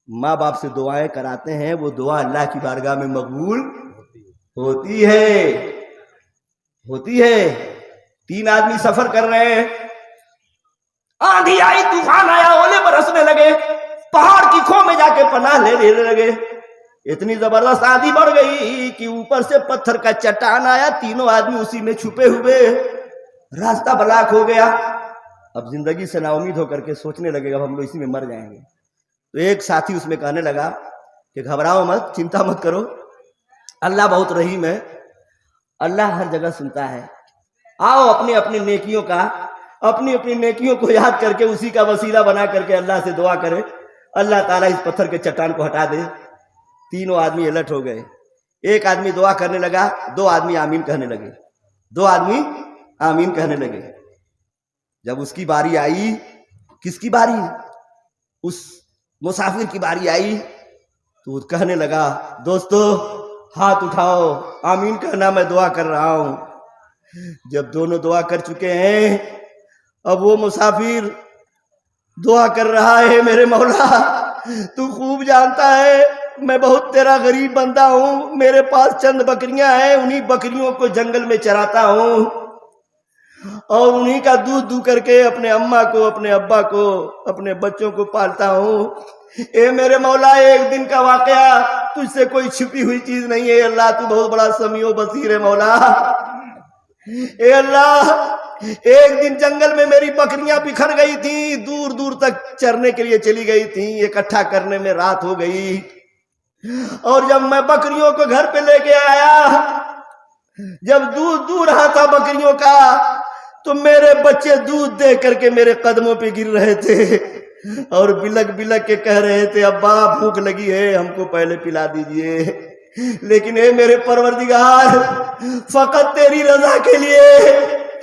माँ बाप से दुआएं कराते हैं वो दुआ अल्लाह की बारगाह में मकबूल होती है, होती है। 3 आदमी सफर कर रहे हैं, आंधी आई, तूफान आया, ओले बरसने लगे, पहाड़ की खो में जाके पनाह लेने लगे। इतनी जबरदस्त आंधी बढ़ गई कि ऊपर से पत्थर का चट्टान आया, तीनों आदमी उसी में छुपे हुए, रास्ता ब्लॉक हो गया। अब जिंदगी से नाउमीद होकर के सोचने लगे अब हम लोग इसी में मर जाएंगे। तो एक साथी उसमें कहने लगा कि घबराओ मत, चिंता मत करो, अल्लाह बहुत रहीम है, अल्लाह हर जगह सुनता है। आओ अपनी अपनी नेकियों का, अपनी अपनी नेकियों को याद करके उसी का वसीला बना करके अल्लाह से दुआ करें, अल्लाह ताला इस पत्थर के चट्टान को हटा दे। तीनों आदमी अलर्ट हो गए। एक आदमी दुआ करने लगा, 2 आदमी आमीन कहने लगे, 2 आदमी आमीन कहने लगे। जब उसकी बारी आई, किसकी बारी? उस मुसाफिर की बारी आई तो कहने लगा, दोस्तों हाथ उठाओ, आमीन कहना, मैं दुआ कर रहा हूं। जब दोनों दुआ कर चुके हैं, अब वो मुसाफिर दुआ कर रहा है, मेरे मौला तू खूब जानता है मैं बहुत तेरा गरीब बंदा हूं, मेरे पास चंद बकरियां हैं, उन्हीं बकरियों को जंगल में चराता हूं और उन्हीं का दूध दू करके अपने अम्मा को, अपने अब्बा को, अपने बच्चों को पालता हूं। ए मेरे मौला, एक दिन का वाकया, तुझसे कोई छिपी हुई चीज नहीं है। अल्लाह तू बहुत बड़ा समीओ बसीर है मौला। ए अल्लाह, एक दिन जंगल में मेरी बकरियां बिखर गई थी, दूर दूर तक चरने के लिए चली गई थी, इकट्ठा करने में रात हो गई और जब मैं बकरियों को घर पे लेके आया, जब दूध दूह रहा था बकरियों का, तो मेरे बच्चे दूध दे करके मेरे कदमों पे गिर रहे थे और बिलक बिलक के कह रहे थे, अब्बा भूख लगी है, हमको पहले पिला दीजिए। लेकिन ए मेरे परवरदिगार, फकत तेरी रजा के लिए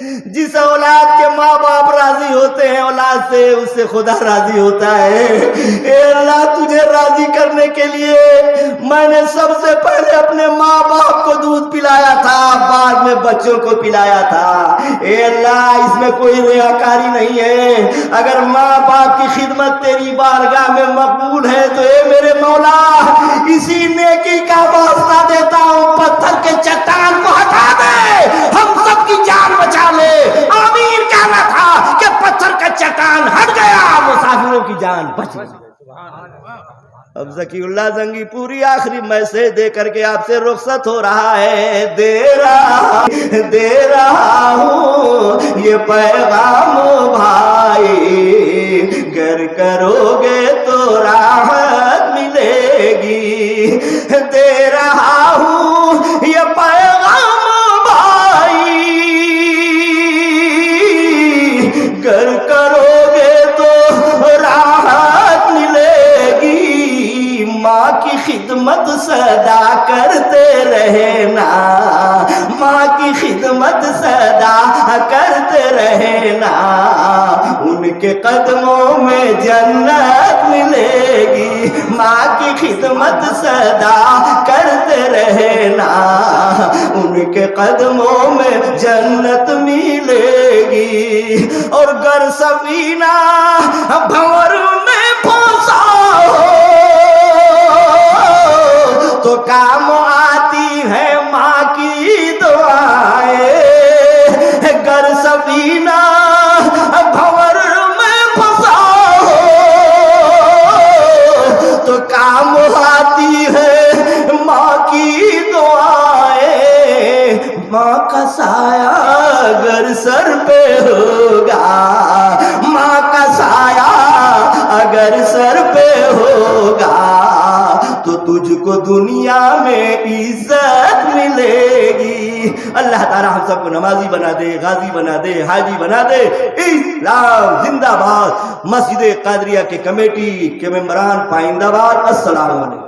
जिस औलाद के माँ बाप राजी होते हैं औलाद से, उससे खुदा राजी होता है। ए अल्लाह, तुझे राजी करने के लिए मैंने सबसे पहले अपने माँ बाप को दूध पिलाया था, बाद में बच्चों को पिलाया था। ए अल्लाह, इसमें कोई रियाकारी नहीं है। अगर माँ बाप की खिदमत तेरी बारगाह में मकबूल है तो ए मेरे मौला, इसी नेकी का वास्ता देता हूँ, पत्थर के चट्टान को हटा दे, हम सबकी जान बचा ले। आमीन कहना था कि पत्थर का चट्टान हट गया, मुसाफिरों की जान बच गई। अब ज़कीउल्लाह ज़ंगी पूरी आखिरी मैसेज दे करके आपसे रुखसत हो रहा है। दे रहा हूँ ये पैगाम भाई, गर करोगे तो राहत मिलेगी। दे रहा हूँ ये पैगाम भाई, गर करोगे तो राहत मिलेगी। माँ की खिदमत सदा करते रहना, माँ की खिदमत सदा करते रहना, उनके कदमों में जन्नत मिलेगी। माँ की खिदमत सदा करते रहना, उनके कदमों में जन्नत मिलेगी। और गर सफीना भंवर में फंसा तो काम आती है माँ की दुआएं। गर सफीना भंवर में फंसा तो काम आती है माँ की दुआएं। माँ का साया अगर सर पे होगा, माँ का साया अगर सर पे होगा, तो तुझको दुनिया में इज्जत मिलेगी। अल्लाह ताला हम सबको नमाजी बना दे, गाजी बना दे, हाजी बना दे। इस्लाम जिंदाबाद। मस्जिद कादरिया के कमेटी के मेंबरान पाइंदाबाद। अस्सलाम वालेकुम।